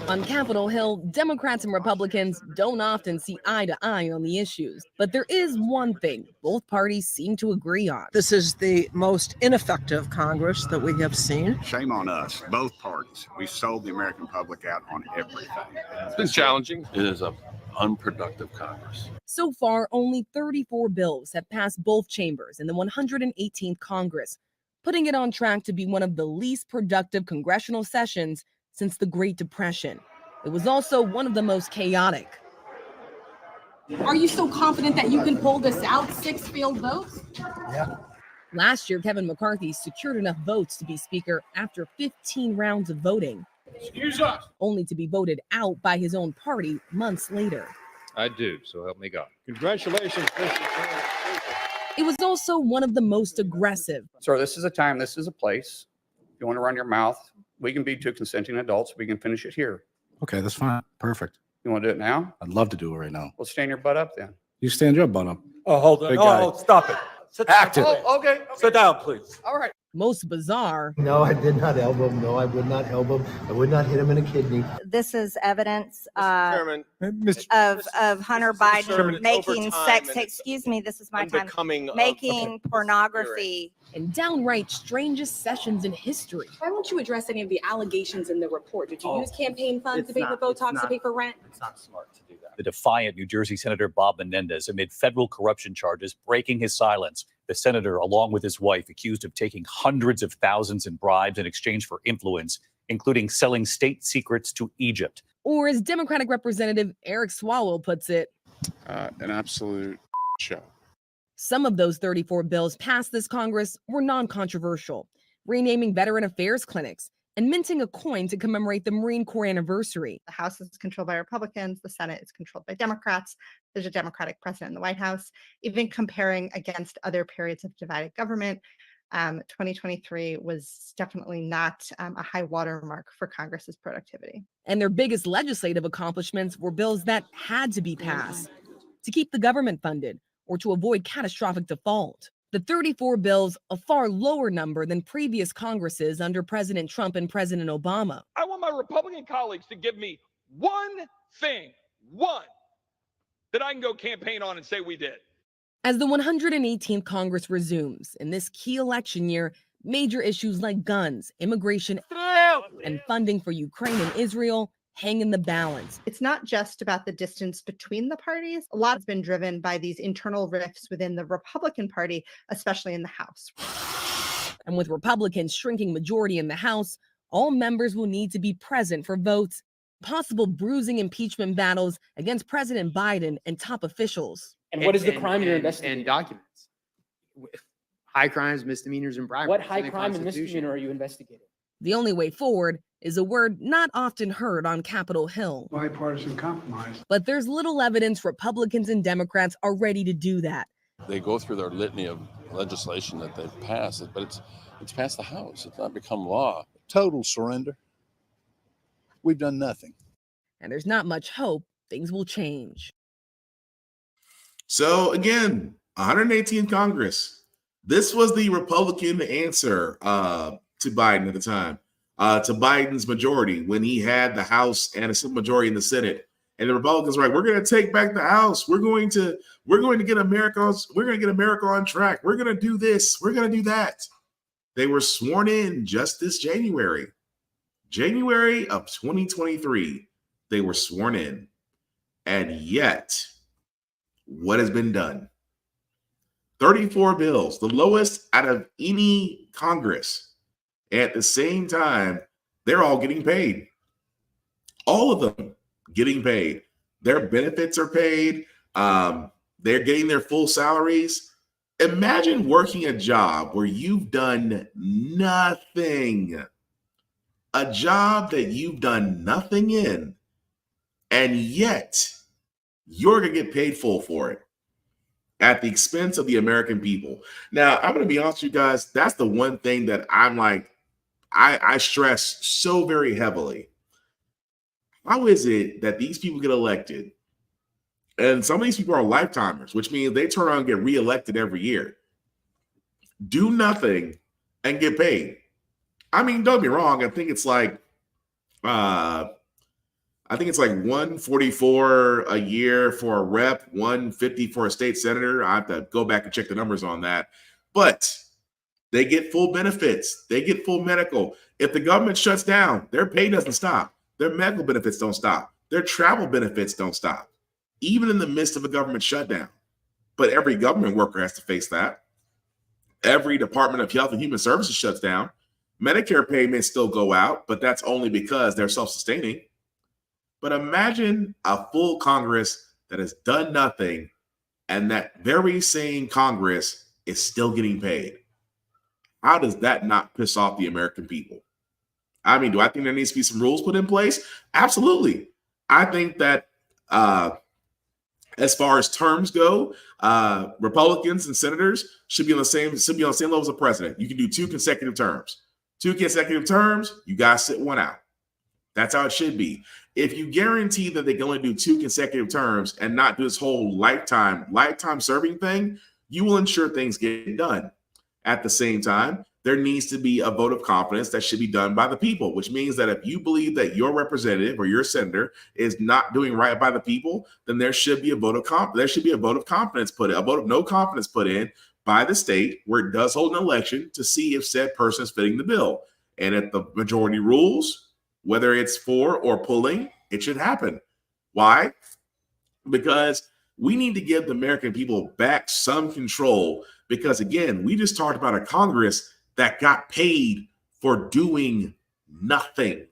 On Capitol Hill, Democrats and Republicans don't often see eye to eye on the issues. But there is one thing both parties seem to agree on. This is the most ineffective Congress that we have seen. Shame on us, both parties. We sold the American public out on everything. It's been challenging. It is an unproductive Congress. So far, only 34 bills have passed both chambers in the 118th Congress, putting it on track to be one of the least productive congressional sessions since the Great Depression. It was also one of the most chaotic. Are you so confident that you can pull this out? 6 failed votes? Yeah. Last year, Kevin McCarthy secured enough votes to be Speaker after 15 rounds of voting. Excuse us. Only to be voted out by his own party months later. I do, so help me God. Congratulations, Mr. Chairman. It was also one of the most aggressive. Sir, this is a time, this is a place. If you want to run your mouth, we can be two consenting adults. We can finish it here. Okay, that's fine. Perfect. You want to do it now? I'd love to do it right now. Well, stand your butt up then. You stand your butt up. Oh, hold on. Big guy. Oh, stop it. Active. Oh, okay. Sit down, please. All right. Most bizarre. No, I did not elbow him. No, I would not elbow him. I would not hit him in a kidney. This is evidence Chairman, of Hunter Biden Chairman, making over sex. time, Excuse me, this is my time. unbecoming of- Making pornography. And downright strangest sessions in history. Why won't you address any of the allegations in the report? Did you use campaign funds it's to pay for not- Botox, it's to pay not- for rent? It's not smart to do that. The defiant New Jersey Senator Bob Menendez amid federal corruption charges, breaking his silence. The senator, along with his wife, accused of taking hundreds of thousands in bribes in exchange for influence, including selling state secrets to Egypt. Or as Democratic Representative Eric Swalwell puts it, An absolute show. some of those 34 bills passed this Congress were non-controversial, renaming veteran affairs clinics and minting a coin to commemorate the Marine Corps anniversary. The House is controlled by Republicans. The Senate is controlled by Democrats. There's a Democratic president in the White House. Even comparing against other periods of divided government, 2023 was definitely not a high watermark for Congress's productivity. And their biggest legislative accomplishments were bills that had to be passed to keep the government funded or to avoid catastrophic default. The 34 bills, a far lower number than previous Congresses under President Trump and President Obama. I want my Republican colleagues to give me one thing, that I can go campaign on and say we did. As the 118th Congress resumes in this key election year, major issues like guns, immigration, and funding for Ukraine and Israel hang in the balance. It's not just about the distance between the parties. A lot has been driven by these internal rifts within the Republican Party, especially in the House. And with Republicans shrinking majority in the House, all members will need to be present for votes, possible bruising impeachment battles against President Biden and top officials. And what is the crime you're investigating? And documents. High crimes, misdemeanors, and bribery. What high crime and misdemeanor are you investigating? The only way forward is a word not often heard on Capitol Hill. Bipartisan compromise. But there's little evidence Republicans and Democrats are ready to do that. They go through their litany of legislation that they've passed, but it's passed the House. It's not become law. Total surrender. We've done nothing. And there's not much hope things will change. So again, 118 Congress. This was the Republican answer to Biden at the time, to Biden's majority when he had the House and a simple majority in the Senate. And the Republicans were like, we're going to take back the House. We're going to get America on track. We're going to do this. We're going to do that. They were sworn in just this January of 2023. They were sworn in. And yet, what has been done? 34 bills, the lowest out of any Congress. At the same time, they're all getting paid. All of them getting paid. Their benefits are paid. They're getting their full salaries. Imagine working a job where you've done nothing. A job that you've done nothing in, and yet you're going to get paid full for it at the expense of the American people. Now, I'm going to be honest with you guys. That's the one thing that I'm like, I stress so very heavily. How is it that these people get elected? And some of these people are lifetimers, which means they turn around and get reelected every year. Do nothing and get paid. I mean, don't get me wrong. I think it's like $144 a year for a rep, $150 for a state senator. I have to go back and check the numbers on that. But they get full benefits. They get full medical. If the government shuts down, their pay doesn't stop. Their medical benefits don't stop. Their travel benefits don't stop, even in the midst of a government shutdown. But every government worker has to face that. Every Department of Health and Human Services shuts down. Medicare payments still go out, but that's only because they're self-sustaining. But imagine a full Congress that has done nothing, and that very same Congress is still getting paid. How does that not piss off the American people? I mean, do I think there needs to be some rules put in place? Absolutely. I think that as far as terms go, Republicans and senators should be on the same level as the president. You can do 2 consecutive terms. 2 consecutive terms, you guys sit one out. That's how it should be. If you guarantee that they can only do 2 consecutive terms and not do this whole lifetime serving thing, you will ensure things get done. At the same time, there needs to be a vote of confidence that should be done by the people, which means that if you believe that your representative or your senator is not doing right by the people, then there should be a vote of confidence put in, a vote of no confidence put in by the state where it does hold an election to see if said person is fitting the bill. And if the majority rules, whether it's for or pulling, it should happen. Why? Because we need to give the American people back some control. Because again, we just talked about a Congress that got paid for doing nothing.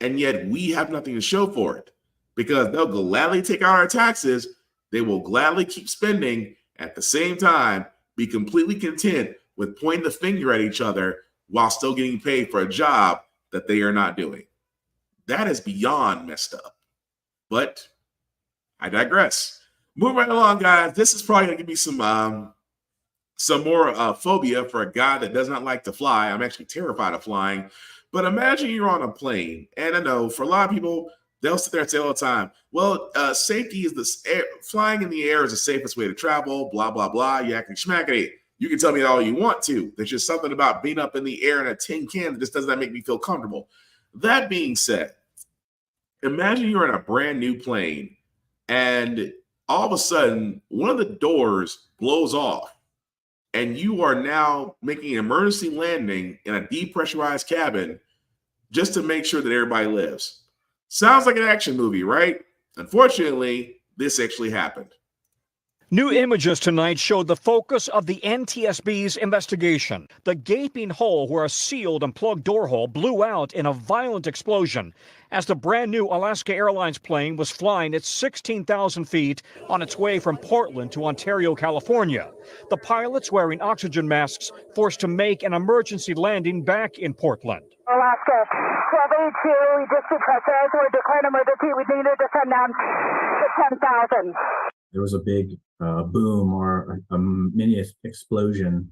And yet we have nothing to show for it, because they'll gladly take out our taxes. They will gladly keep spending, at the same time be completely content with pointing the finger at each other while still getting paid for a job that they are not doing. That is beyond messed up. But I digress. Moving right along, guys. This is probably going to give me some more phobia for a guy that does not like to fly. I'm actually terrified of flying. But imagine you're on a plane. And I know for a lot of people, they'll sit there and say all the time, well, safety is flying in the air is the safest way to travel, blah, blah, blah. Yakety schmackety. You can tell me all you want to. There's just something about being up in the air in a tin can that just does not make me feel comfortable. That being said, imagine you're in a brand new plane and all of a sudden one of the doors blows off and you are now making an emergency landing in a depressurized cabin just to make sure that everybody lives. Sounds like an action movie, right? Unfortunately, this actually happened. New images tonight showed the focus of the NTSB's investigation. The gaping hole where a sealed and plugged door hole blew out in a violent explosion as the brand new Alaska Airlines plane was flying at 16,000 feet on its way from Portland to Ontario, California. The pilots wearing oxygen masks forced to make an emergency landing back in Portland. Alaska, 1282, we just depressurized, we're declaring emergency, we need to descend down to 10,000. There was a big boom or a mini explosion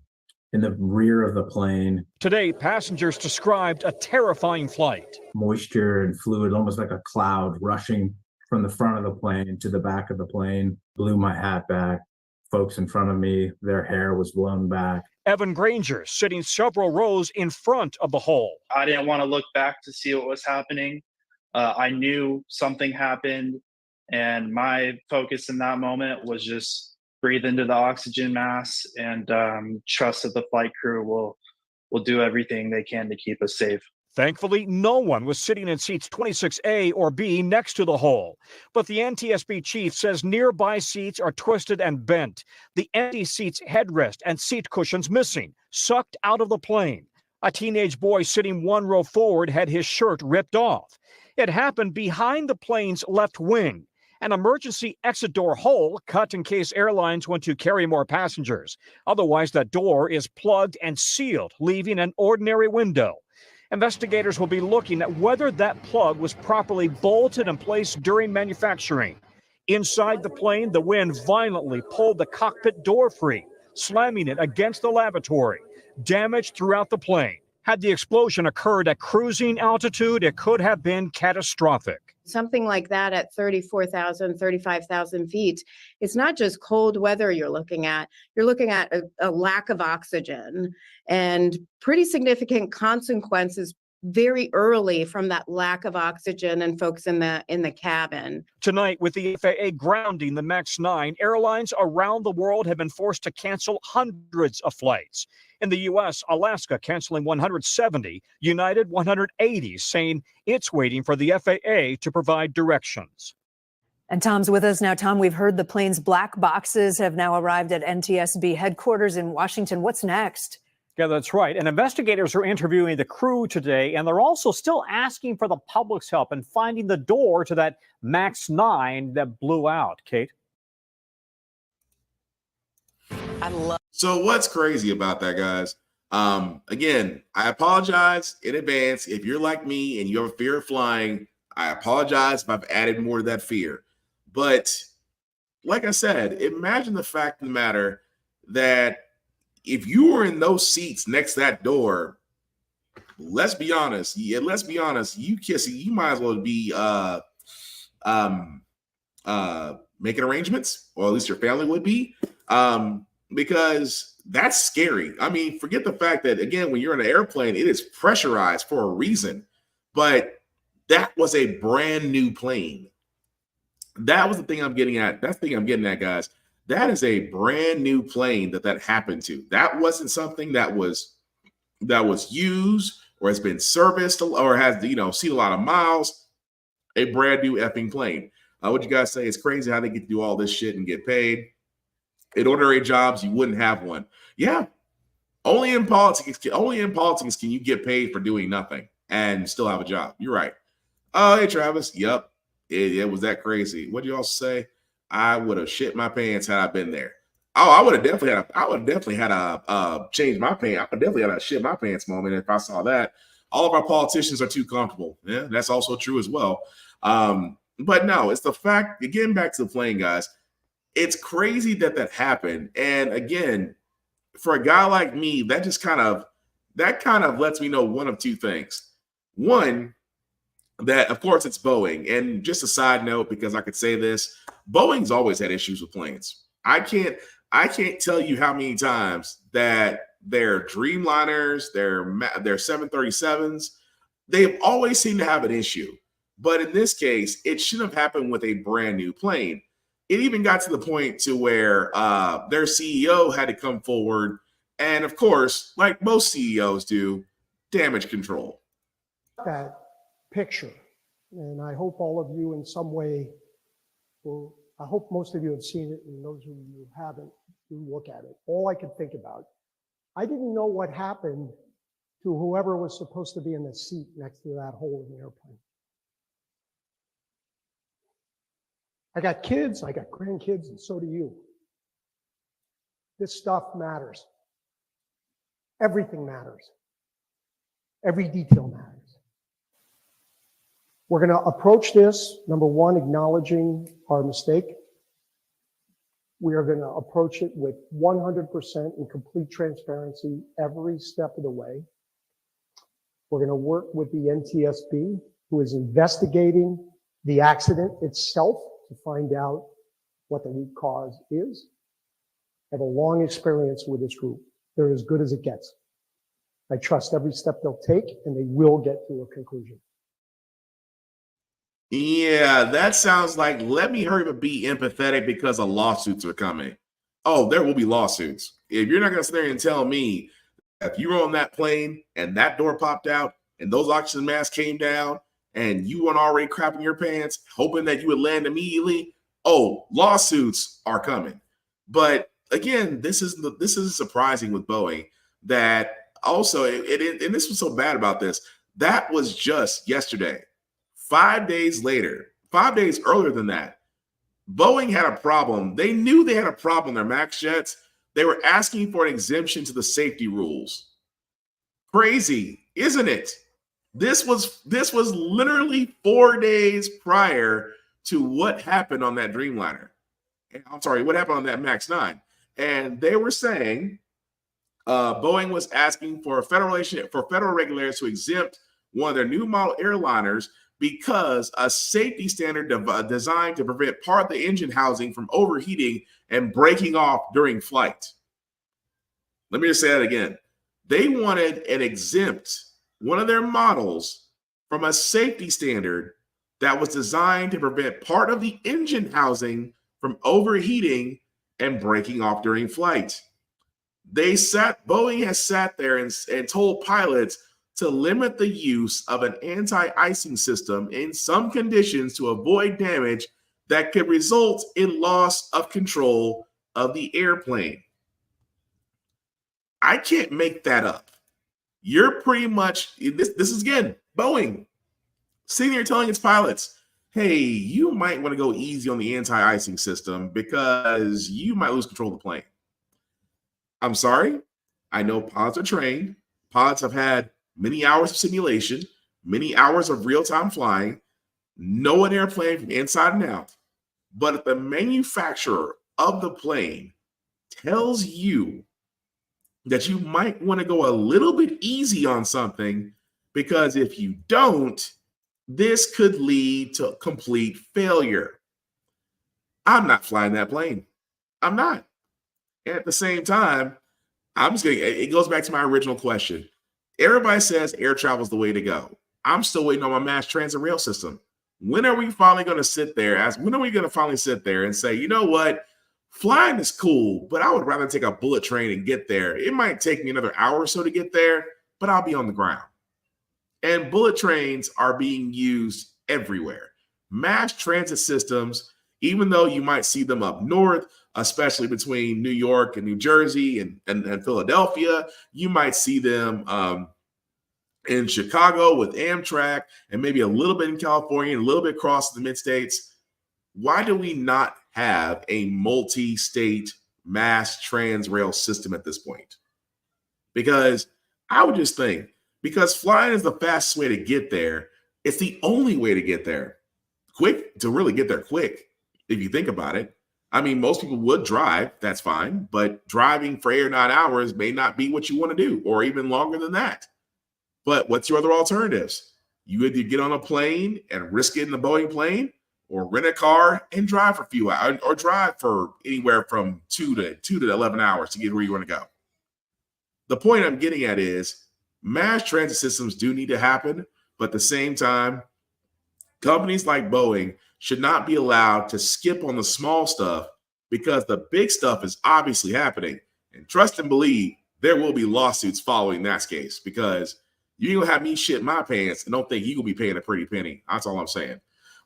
in the rear of the plane. Today, passengers described a terrifying flight. Moisture and fluid, almost like a cloud rushing from the front of the plane to the back of the plane. Blew my hat back. Folks in front of me, their hair was blown back. Evan Granger sitting several rows in front of the hole. I didn't want to look back to see what was happening. I knew something happened, and my focus in that moment was just breathe into the oxygen mask and trust that the flight crew will do everything they can to keep us safe. Thankfully, no one was sitting in seats 26A or B next to the hole. But the NTSB chief says nearby seats are twisted and bent. The empty seat's headrest and seat cushions missing, sucked out of the plane. A teenage boy sitting one row forward had his shirt ripped off. It happened behind the plane's left wing. An emergency exit door hole cut in case airlines want to carry more passengers. Otherwise, that door is plugged and sealed, leaving an ordinary window. Investigators will be looking at whether that plug was properly bolted and placed during manufacturing. Inside the plane, the wind violently pulled the cockpit door free, slamming it against the lavatory. Damage throughout the plane. Had the explosion occurred at cruising altitude, it could have been catastrophic. Something like that at 34,000, 35,000 feet, it's not just cold weather you're looking at a lack of oxygen and pretty significant consequences very early from that lack of oxygen and folks in the cabin. Tonight, with the FAA grounding the MAX 9, airlines around the world have been forced to cancel hundreds of flights. In the U.S., Alaska canceling 170, United 180, saying it's waiting for the FAA to provide directions. And Tom's with us now. Tom, we've heard the plane's black boxes have now arrived at NTSB headquarters in Washington. What's next? Yeah, that's right. And investigators are interviewing the crew today, and they're also still asking for the public's help in finding the door to that MAX 9 that blew out. Kate? So what's crazy about that, guys? Again, I apologize in advance. If you're like me and you have a fear of flying, I apologize if I've added more to that fear. But like I said, imagine the fact of the matter that if you were in those seats next to that door, let's be honest. Yeah, let's be honest. You might as well be making arrangements, or at least your family would be, because that's scary. I mean, forget the fact that, again, when you're in an airplane, it is pressurized for a reason. But that was a brand new plane. That was the thing I'm getting at. That's the thing I'm getting at, guys. That is a brand new plane that happened to. That wasn't something that was used or has been serviced or has, seen a lot of miles. A brand new effing plane. What you guys say? It's crazy how they get to do all this shit and get paid. In ordinary jobs, you wouldn't have one. Yeah, only in politics can you get paid for doing nothing and still have a job. You're right. Oh, hey Travis. Yep, it was that crazy. What do you all say? I would have shit my pants had I been there. Oh, I would have definitely had a change my pants. I would definitely had a shit my pants moment if I saw that. All of our politicians are too comfortable. Yeah, that's also true as well. But no, it's the fact, again, back to the plane, guys. It's crazy that happened. And again, for a guy like me, that kind of lets me know one of two things. One, that of course it's Boeing. And just a side note, because I could say this, Boeing's always had issues with planes. I can't tell you how many times that their Dreamliners, their 737s, they've always seemed to have an issue. But in this case, it shouldn't have happened with a brand new plane. It even got to the point to where their CEO had to come forward and, of course, like most CEOs do, damage control. That picture And I hope all of you in some way will, I hope most of you have seen it, and those of you who haven't, do look at it. All I could think about, I didn't know what happened to whoever was supposed to be in the seat next to that hole in the airplane. I got kids, I got grandkids, and so do you. This stuff matters. Everything matters. Every detail matters. We're going to approach this, number one, acknowledging our mistake. We are going to approach it with 100% and complete transparency every step of the way. We're going to work with the NTSB, who is investigating the accident itself to find out what the root cause is. I have a long experience with this group. They're as good as it gets. I trust every step they'll take, and they will get to a conclusion. Yeah, that sounds like, let me hurry up, be empathetic because of lawsuits are coming. Oh, there will be lawsuits. If you're not going to sit there and tell me if you were on that plane and that door popped out and those oxygen masks came down and you weren't already crapping your pants, hoping that you would land immediately, oh, lawsuits are coming. But again, this is surprising with Boeing that also, and this was so bad about this, that was just yesterday. 5 days later, 5 days earlier than that, Boeing had a problem. They knew they had a problem in their MAX jets. They were asking for an exemption to the safety rules. Crazy, isn't it? This was literally 4 days prior to what happened on that Dreamliner. I'm sorry, what happened on that MAX 9. And they were saying Boeing was asking for federal regulators to exempt one of their new model airliners because a safety standard designed to prevent part of the engine housing from overheating and breaking off during flight. Let me just say that again. They wanted an exempt one of their models from a safety standard that was designed to prevent part of the engine housing from overheating and breaking off during flight. Boeing has sat there and told pilots to limit the use of an anti-icing system in some conditions to avoid damage that could result in loss of control of the airplane. I can't make that up. You're pretty much, this is again, Boeing sitting there telling its pilots, hey, you might want to go easy on the anti-icing system because you might lose control of the plane. I'm sorry. I know pilots are trained. Pilots have had many hours of simulation, many hours of real-time flying, know an airplane from inside and out. But if the manufacturer of the plane tells you that you might want to go a little bit easy on something, because if you don't, this could lead to complete failure. I'm not flying that plane. I'm not. At the same time, it goes back to my original question. Everybody says air travel is the way to go. I'm still waiting on my mass transit rail system. When are we finally going to sit there? When are we going to finally sit there and say, you know what? Flying is cool, but I would rather take a bullet train and get there. It might take me another hour or so to get there, but I'll be on the ground. And bullet trains are being used everywhere. Mass transit systems, even though you might see them up north, especially between New York and New Jersey and Philadelphia, you might see them in Chicago with Amtrak and maybe a little bit in California and a little bit across the mid-states. Why do we not have a multi-state mass trans rail system at this point? Because I would just think, because flying is the fastest way to get there, it's the only way to get there. Quick, to really get there quick, if you think about it. I mean, most people would drive, that's fine, but driving for 8 or 9 hours may not be what you want to do, or even longer than that. But what's your other alternatives? You either get on a plane and risk it in the Boeing plane, or rent a car and drive for a few hours, or drive for anywhere from 2 to 11 hours to get where you want to go. The point I'm getting at is mass transit systems do need to happen, but at the same time, companies like Boeing should not be allowed to skip on the small stuff because the big stuff is obviously happening. And trust and believe there will be lawsuits following that case, because You ain't gonna have me shit my pants and don't think you gonna be paying a pretty penny. That's all I'm saying.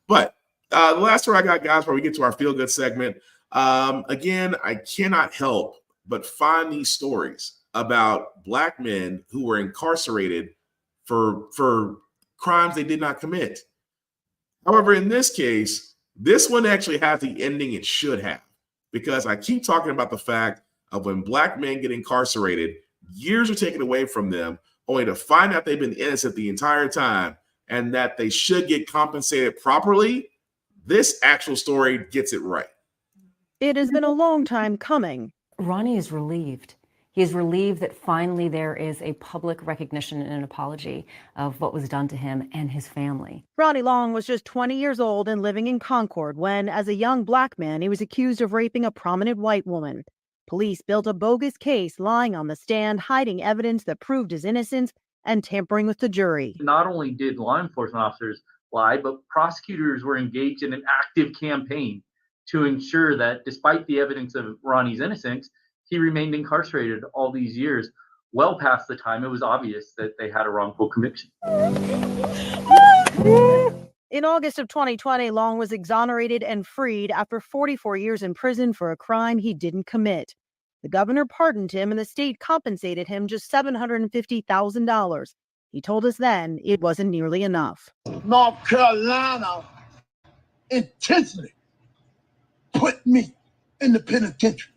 But the last story I got, guys, before we get to our feel good segment. Again, I cannot help but find these stories about Black men who were incarcerated for crimes they did not commit. However, in this case, this one actually has the ending it should have, because I keep talking about the fact of when Black men get incarcerated, years are taken away from them, only to find out they've been innocent the entire time and that they should get compensated properly. This actual story gets it right. It has been a long time coming. Ronnie is relieved. He is relieved that finally there is a public recognition and an apology of what was done to him and his family. Ronnie Long was just 20 years old and living in Concord when, as a young Black man, he was accused of raping a prominent white woman. Police built a bogus case, lying on the stand, hiding evidence that proved his innocence and tampering with the jury. Not only did law enforcement officers lie, but prosecutors were engaged in an active campaign to ensure that despite the evidence of Ronnie's innocence, he remained incarcerated all these years, well past the time it was obvious that they had a wrongful conviction. In August of 2020, Long was exonerated and freed after 44 years in prison for a crime he didn't commit. The governor pardoned him and the state compensated him just $750,000. He told us then it wasn't nearly enough. North Carolina intentionally put me in the penitentiary.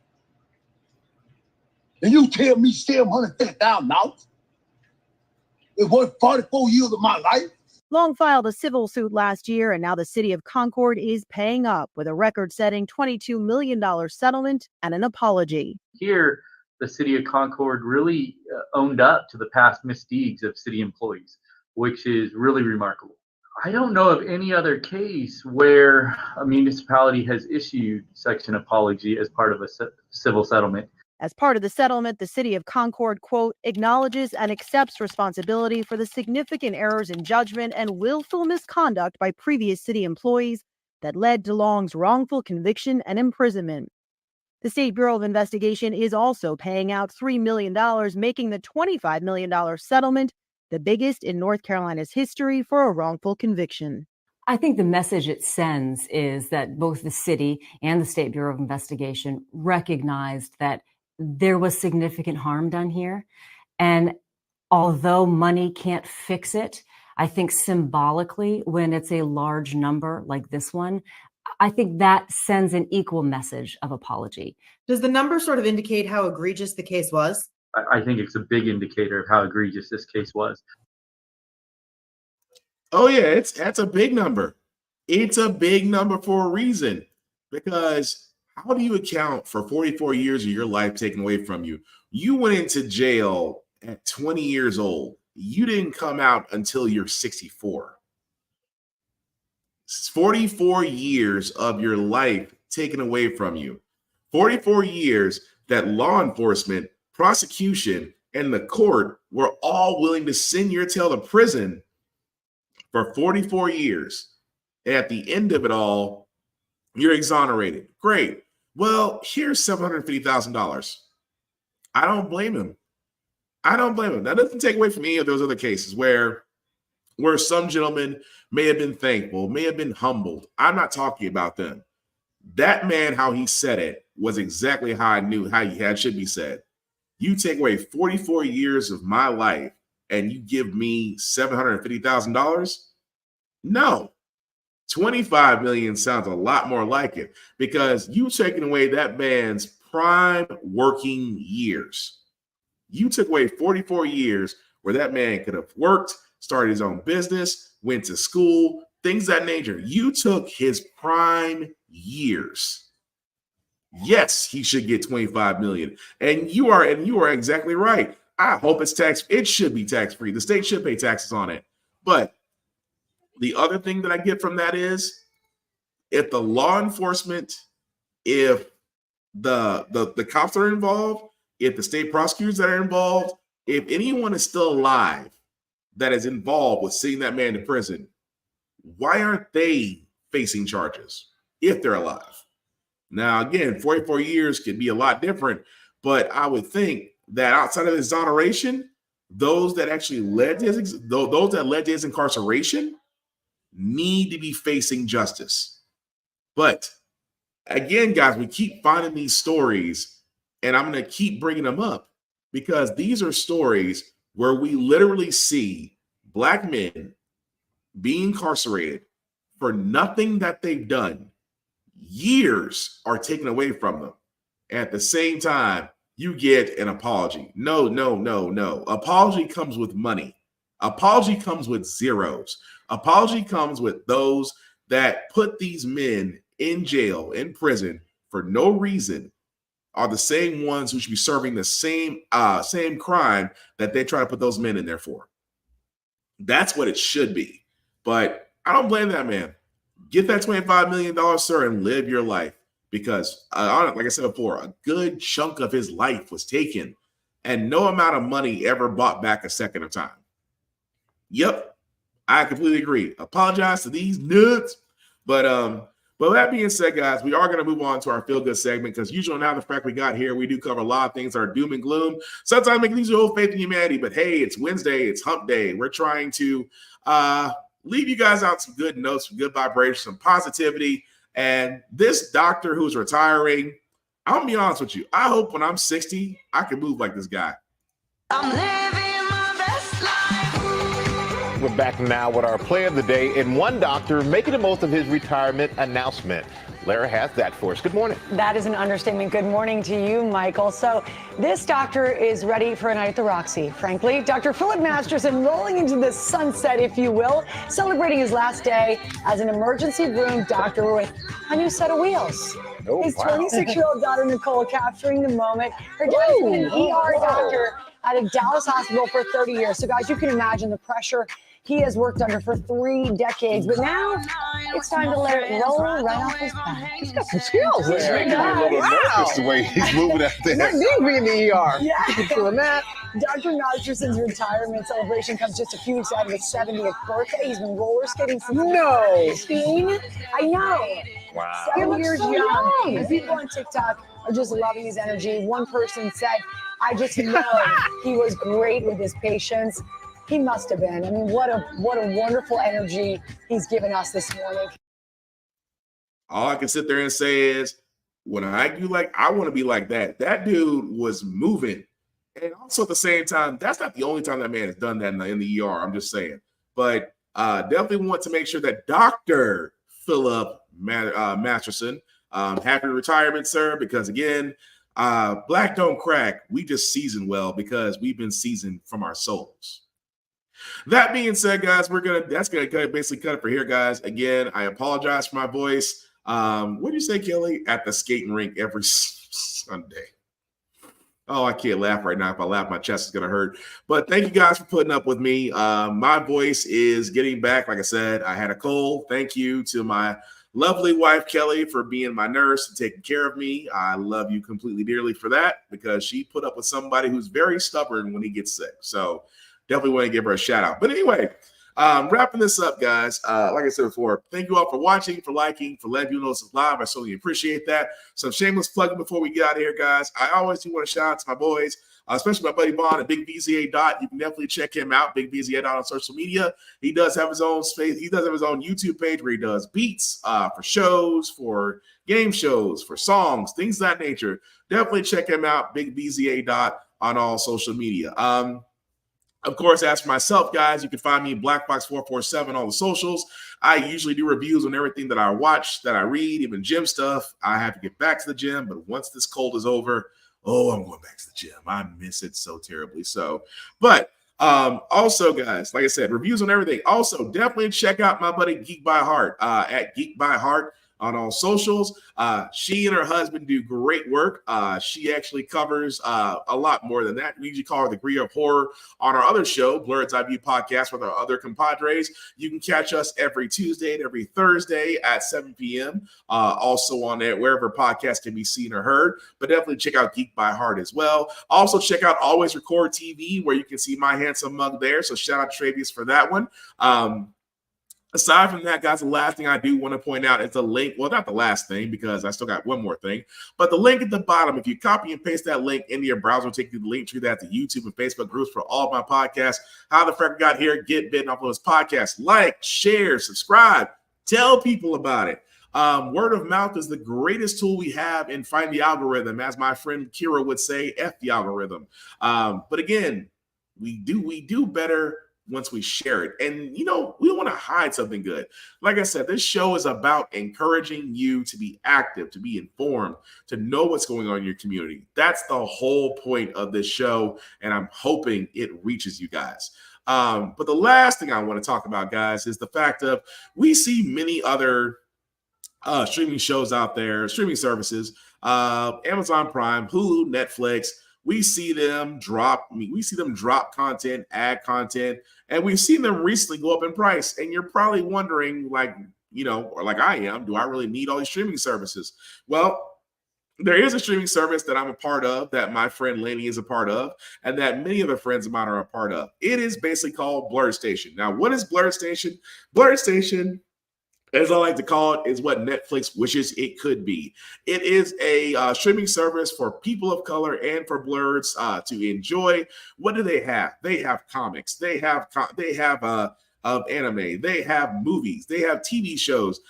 And you tell me $750,000? It was 44 years of my life. Long filed a civil suit last year, and now the city of Concord is paying up with a record-setting $22 million settlement and an apology. Here, the city of Concord really owned up to the past misdeeds of city employees, which is really remarkable. I don't know of any other case where a municipality has issued such an apology as part of a civil settlement. As part of the settlement, the city of Concord, quote, acknowledges and accepts responsibility for the significant errors in judgment and willful misconduct by previous city employees that led to Long's wrongful conviction and imprisonment. The State Bureau of Investigation is also paying out $3 million, making the $25 million settlement the biggest in North Carolina's history for a wrongful conviction. I think the message it sends is that both the city and the State Bureau of Investigation recognized that there was significant harm done here. And although money can't fix it, I think symbolically, when it's a large number like this one, I think that sends an equal message of apology. Does the number sort of indicate how egregious the case was? I think it's a big indicator of how egregious this case was. Oh yeah, that's a big number. It's a big number for a reason, because how do you account for 44 years of your life taken away from you? You went into jail at 20 years old. You didn't come out until you're 64. It's 44 years of your life taken away from you. 44 years that law enforcement, prosecution, and the court were all willing to send your tail to prison for 44 years. And at the end of it all, you're exonerated. Great. Well, here's $750,000. I don't blame him. I don't blame him. That doesn't take away from any of those other cases where some gentleman may have been thankful, may have been humbled. I'm not talking about them. That man, how he said it, was exactly how I knew how it should be said. You take away 44 years of my life and you give me $750,000? No. 25 million sounds a lot more like it, because you taking away that man's prime working years. You took away 44 years where that man could have worked, started his own business, went to school, things of that nature. You took his prime years. Yes, he should get 25 million. And you are exactly right. I hope it's tax. It should be tax-free. The state should pay taxes on it. But the other thing that I get from that is, if the law enforcement, if the cops are involved, if the state prosecutors that are involved, if anyone is still alive that is involved with sending that man to prison, why aren't they facing charges if they're alive? Now, again, 44 years could be a lot different, but I would think that outside of exoneration, those that actually led to his incarceration need to be facing justice. But again, guys, we keep finding these stories, and I'm going to keep bringing them up because these are stories where we literally see Black men being incarcerated for nothing that they've done. Years are taken away from them. At the same time, you get an apology. No. Apology comes with money. Apology comes with zeros. Apology comes with those that put these men in jail, in prison for no reason, are the same ones who should be serving the same crime that they try to put those men in there for. That's what it should be. But I don't blame that man. Get that $25 million, sir, and live your life. Because, like I said before, a good chunk of his life was taken, and no amount of money ever bought back a second of time. Yep, I completely agree. Apologize to these nuts. But that being said, guys, we are going to move on to our feel-good segment because usually on How the Frack We Got Here, we do cover a lot of things that are doom and gloom. Sometimes make these old faith in humanity, but hey, it's Wednesday, it's hump day. We're trying to leave you guys out some good notes, some good vibrations, some positivity. And this doctor who's retiring, I'm going to be honest with you. I hope when I'm 60, I can move like this guy. I'm living my best life. We're back now with our play of the day and one doctor making the most of his retirement announcement. Lara has that for us. Good morning. That is an understatement. Good morning to you, Michael. So this doctor is ready for a night at the Roxy. Frankly, Dr. Philip Masterson rolling into the sunset, if you will, celebrating his last day as an emergency room doctor with a new set of wheels. Oh, his wow. 26-year-old daughter, Nicole, capturing the moment. Her dad's been an ER doctor at a Dallas hospital for 30 years. So, guys, you can imagine the pressure he has worked under for 3 decades, but now it's time to let it roll right off his back. He's got some skills there. He's got a little nervous the way he's moving out there. Not me being in the ER. Yeah. Feeling that. Dr. Masterson's retirement celebration comes just a few weeks out of his 70th birthday. He's been roller skating since 16. I know. Wow. 7 years young. And people on TikTok are just loving his energy. One person said, I just know he was great with his patients. He must have been. I mean, what a wonderful energy he's given us this morning. All I can sit there and say is, when I do I want to be like that. That dude was moving. And also at the same time, that's not the only time that man has done that in the ER. I'm just saying. But definitely want to make sure that Dr. Philip Masterson, happy retirement, sir, because again, Black don't crack. We just season well because we've been seasoned from our souls. That being said, guys, that's gonna basically cut it for here, guys. Again, I apologize for my voice. What do you say, Kelly? At the skating rink every Sunday. Oh, I can't laugh right now. If I laugh, my chest is gonna hurt. But thank you guys for putting up with me. My voice is getting back. Like I said, I had a cold. Thank you to my lovely wife, Kelly, for being my nurse and taking care of me. I love you completely dearly for that because she put up with somebody who's very stubborn when he gets sick. So definitely want to give her a shout out. But anyway, wrapping this up, guys. Like I said before, thank you all for watching, for liking, for letting you know this is live. I certainly appreciate that. Some shameless plugging before we get out of here, guys. I always do want to shout out to my boys, especially my buddy Bond at Big VZA Dot. You can definitely check him out, Big VZA Dot on social media. He does have his own space. He does have his own YouTube page where he does beats for shows, for game shows, for songs, things of that nature. Definitely check him out, Big VZA Dot on all social media. Of course, as for myself, guys, you can find me BlackBox447 on all the socials. I usually do reviews on everything that I watch, that I read, even gym stuff. I have to get back to the gym, but once this cold is over, I'm going back to the gym. I miss it so terribly. But also, guys, like I said, reviews on everything. Also, definitely check out my buddy Geek by Heart at Geek by Heart on all socials. She and her husband do great work. She actually covers a lot more than that. We usually call her the Degree of Horror on our other show, Blurred's Eye View Podcast, with our other compadres. You can catch us every Tuesday and every Thursday at 7 p.m. Also on there, wherever podcasts can be seen or heard. But definitely check out Geek by Heart as well. Also check out Always Record TV, where you can see my handsome mug there. So shout out to Travius for that one. Aside from that, guys, the last thing I do want to point out is the link. Well, not the last thing, because I still got one more thing, but the link at the bottom, if you copy and paste that link into your browser, it'll take you to the link tree that's the YouTube and Facebook groups for all of my podcasts. How the Frack We Got Here, get bitten off of those podcasts. Like, share, subscribe, tell people about it. Word of mouth is the greatest tool we have in finding the algorithm. As my friend Kira would say, F the algorithm. But again, we do better once we share it. And, you know, we don't want to hide something good. Like I said, this show is about encouraging you to be active, to be informed, to know what's going on in your community. That's the whole point of this show, and I'm hoping it reaches you guys. But the last thing I want to talk about, guys, is the fact of we see many other streaming shows out there, streaming services, Amazon Prime, Hulu, Netflix. We see them drop content, add content, and we've seen them recently go up in price. And you're probably wondering, like, you know, or like I am, do I really need all these streaming services? Well, there is a streaming service that I'm a part of, that my friend Laney is a part of, and that many other friends of mine are a part of. It is basically called Blurred Station. Now, what is Blurred Station? Blurred Station, as I like to call it, is what Netflix wishes it could be. It is a streaming service for people of color and for blurs to enjoy. What do they have? They have comics. They have anime. They have movies. They have TV shows,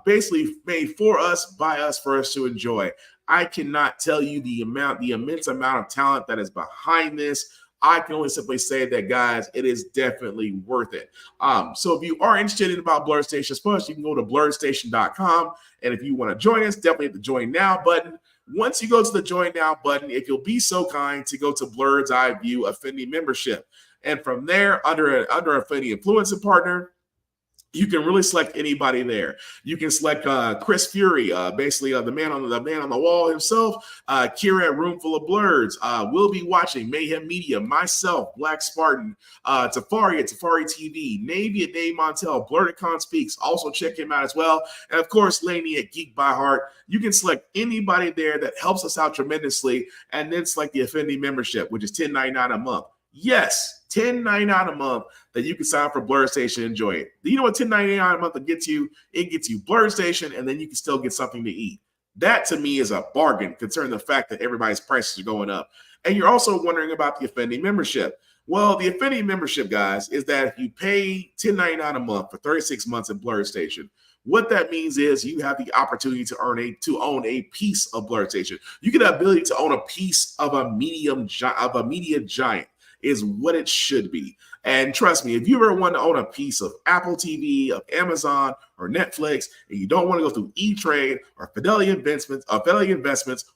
basically made for us, by us, for us to enjoy. I cannot tell you the immense amount of talent that is behind this. I can only simply say that, guys, it is definitely worth it. So if you are interested in about Blurred Station Plus, you can go to blurredstation.com. And if you want to join us, definitely hit the Join Now button. Once you go to the Join Now button, if you'll be so kind to go to Blurred's Eye View Affinity membership. And from there, under Affinity Influencer Partner, you can really select anybody there. You can select Chris Fury, basically the man on the wall himself. Kira at Room Full of Blurs. We'll be watching Mayhem Media, myself, Black Spartan, Tafari at Tafari TV, Navy at Dave Montel, Blurredcon Speaks. Also check him out as well. And of course, Laney at Geek by Heart. You can select anybody there that helps us out tremendously, and then select the Affinity membership, which is $10.99 a month. Yes, $10.99 a month that you can sign up for Blurred Station and enjoy it. You know what $10.99 a month it gets you? It gets you Blurred Station, and then you can still get something to eat. That, to me, is a bargain, considering the fact that everybody's prices are going up. And you're also wondering about the Affinity membership. Well, the Affinity membership, guys, is that if you pay $10.99 a month for 36 months at Blurred Station, what that means is you have the opportunity to own a piece of Blurred Station. You get the ability to own a piece of a media giant. Is what it should be. And trust me, if you ever want to own a piece of Apple TV, of Amazon, or Netflix, and you don't want to go through E-Trade or Fidelity Investments,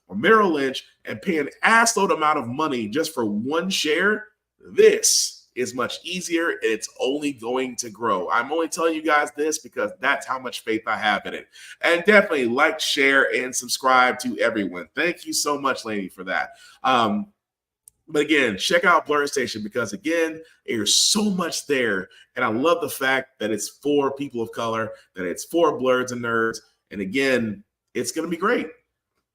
or Merrill Lynch and pay an assload amount of money just for one share, this is much easier, and it's only going to grow. I'm only telling you guys this because that's how much faith I have in it. And definitely like, share, and subscribe to everyone. Thank you so much, Laney, for that. But again, check out Blurred Station because, again, there's so much there. And I love the fact that it's for people of color, that it's for blurs and nerds. And again, it's going to be great.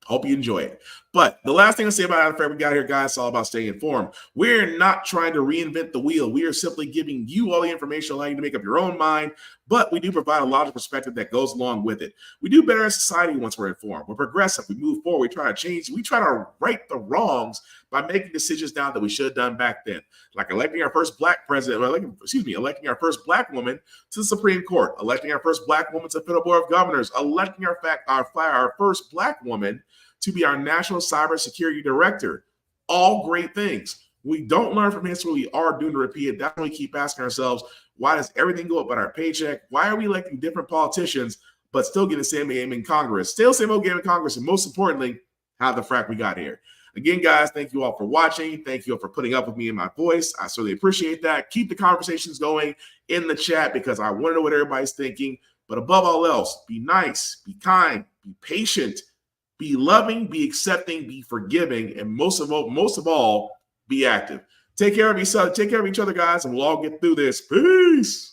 Hope you enjoy it. But the last thing to say about How the Frack We Got Here, guys, it's all about staying informed. We're not trying to reinvent the wheel. We are simply giving you all the information allowing you to make up your own mind, but we do provide a logical perspective that goes along with it. We do better as society once we're informed. We're progressive. We move forward. We try to change. We try to right the wrongs by making decisions now that we should have done back then, like electing our first black president, electing our first black woman to the Supreme Court, electing our first black woman to the Federal Board of Governors, electing our first black woman to be our National Cybersecurity Director. All great things. We don't learn from history. We are doomed to repeat it. That's when we keep asking ourselves, why does everything go up but our paycheck? Why are we electing different politicians but still getting the same game in Congress? Still same old game in Congress. And most importantly, how the frack we got here. Again, guys, thank you all for watching. Thank you all for putting up with me and my voice. I certainly appreciate that. Keep the conversations going in the chat because I want to know what everybody's thinking. But above all else, be nice, be kind, be patient, be loving, be accepting, be forgiving, and most of all, be active. Take care of yourself, take care of each other, guys, and we'll all get through this. Peace.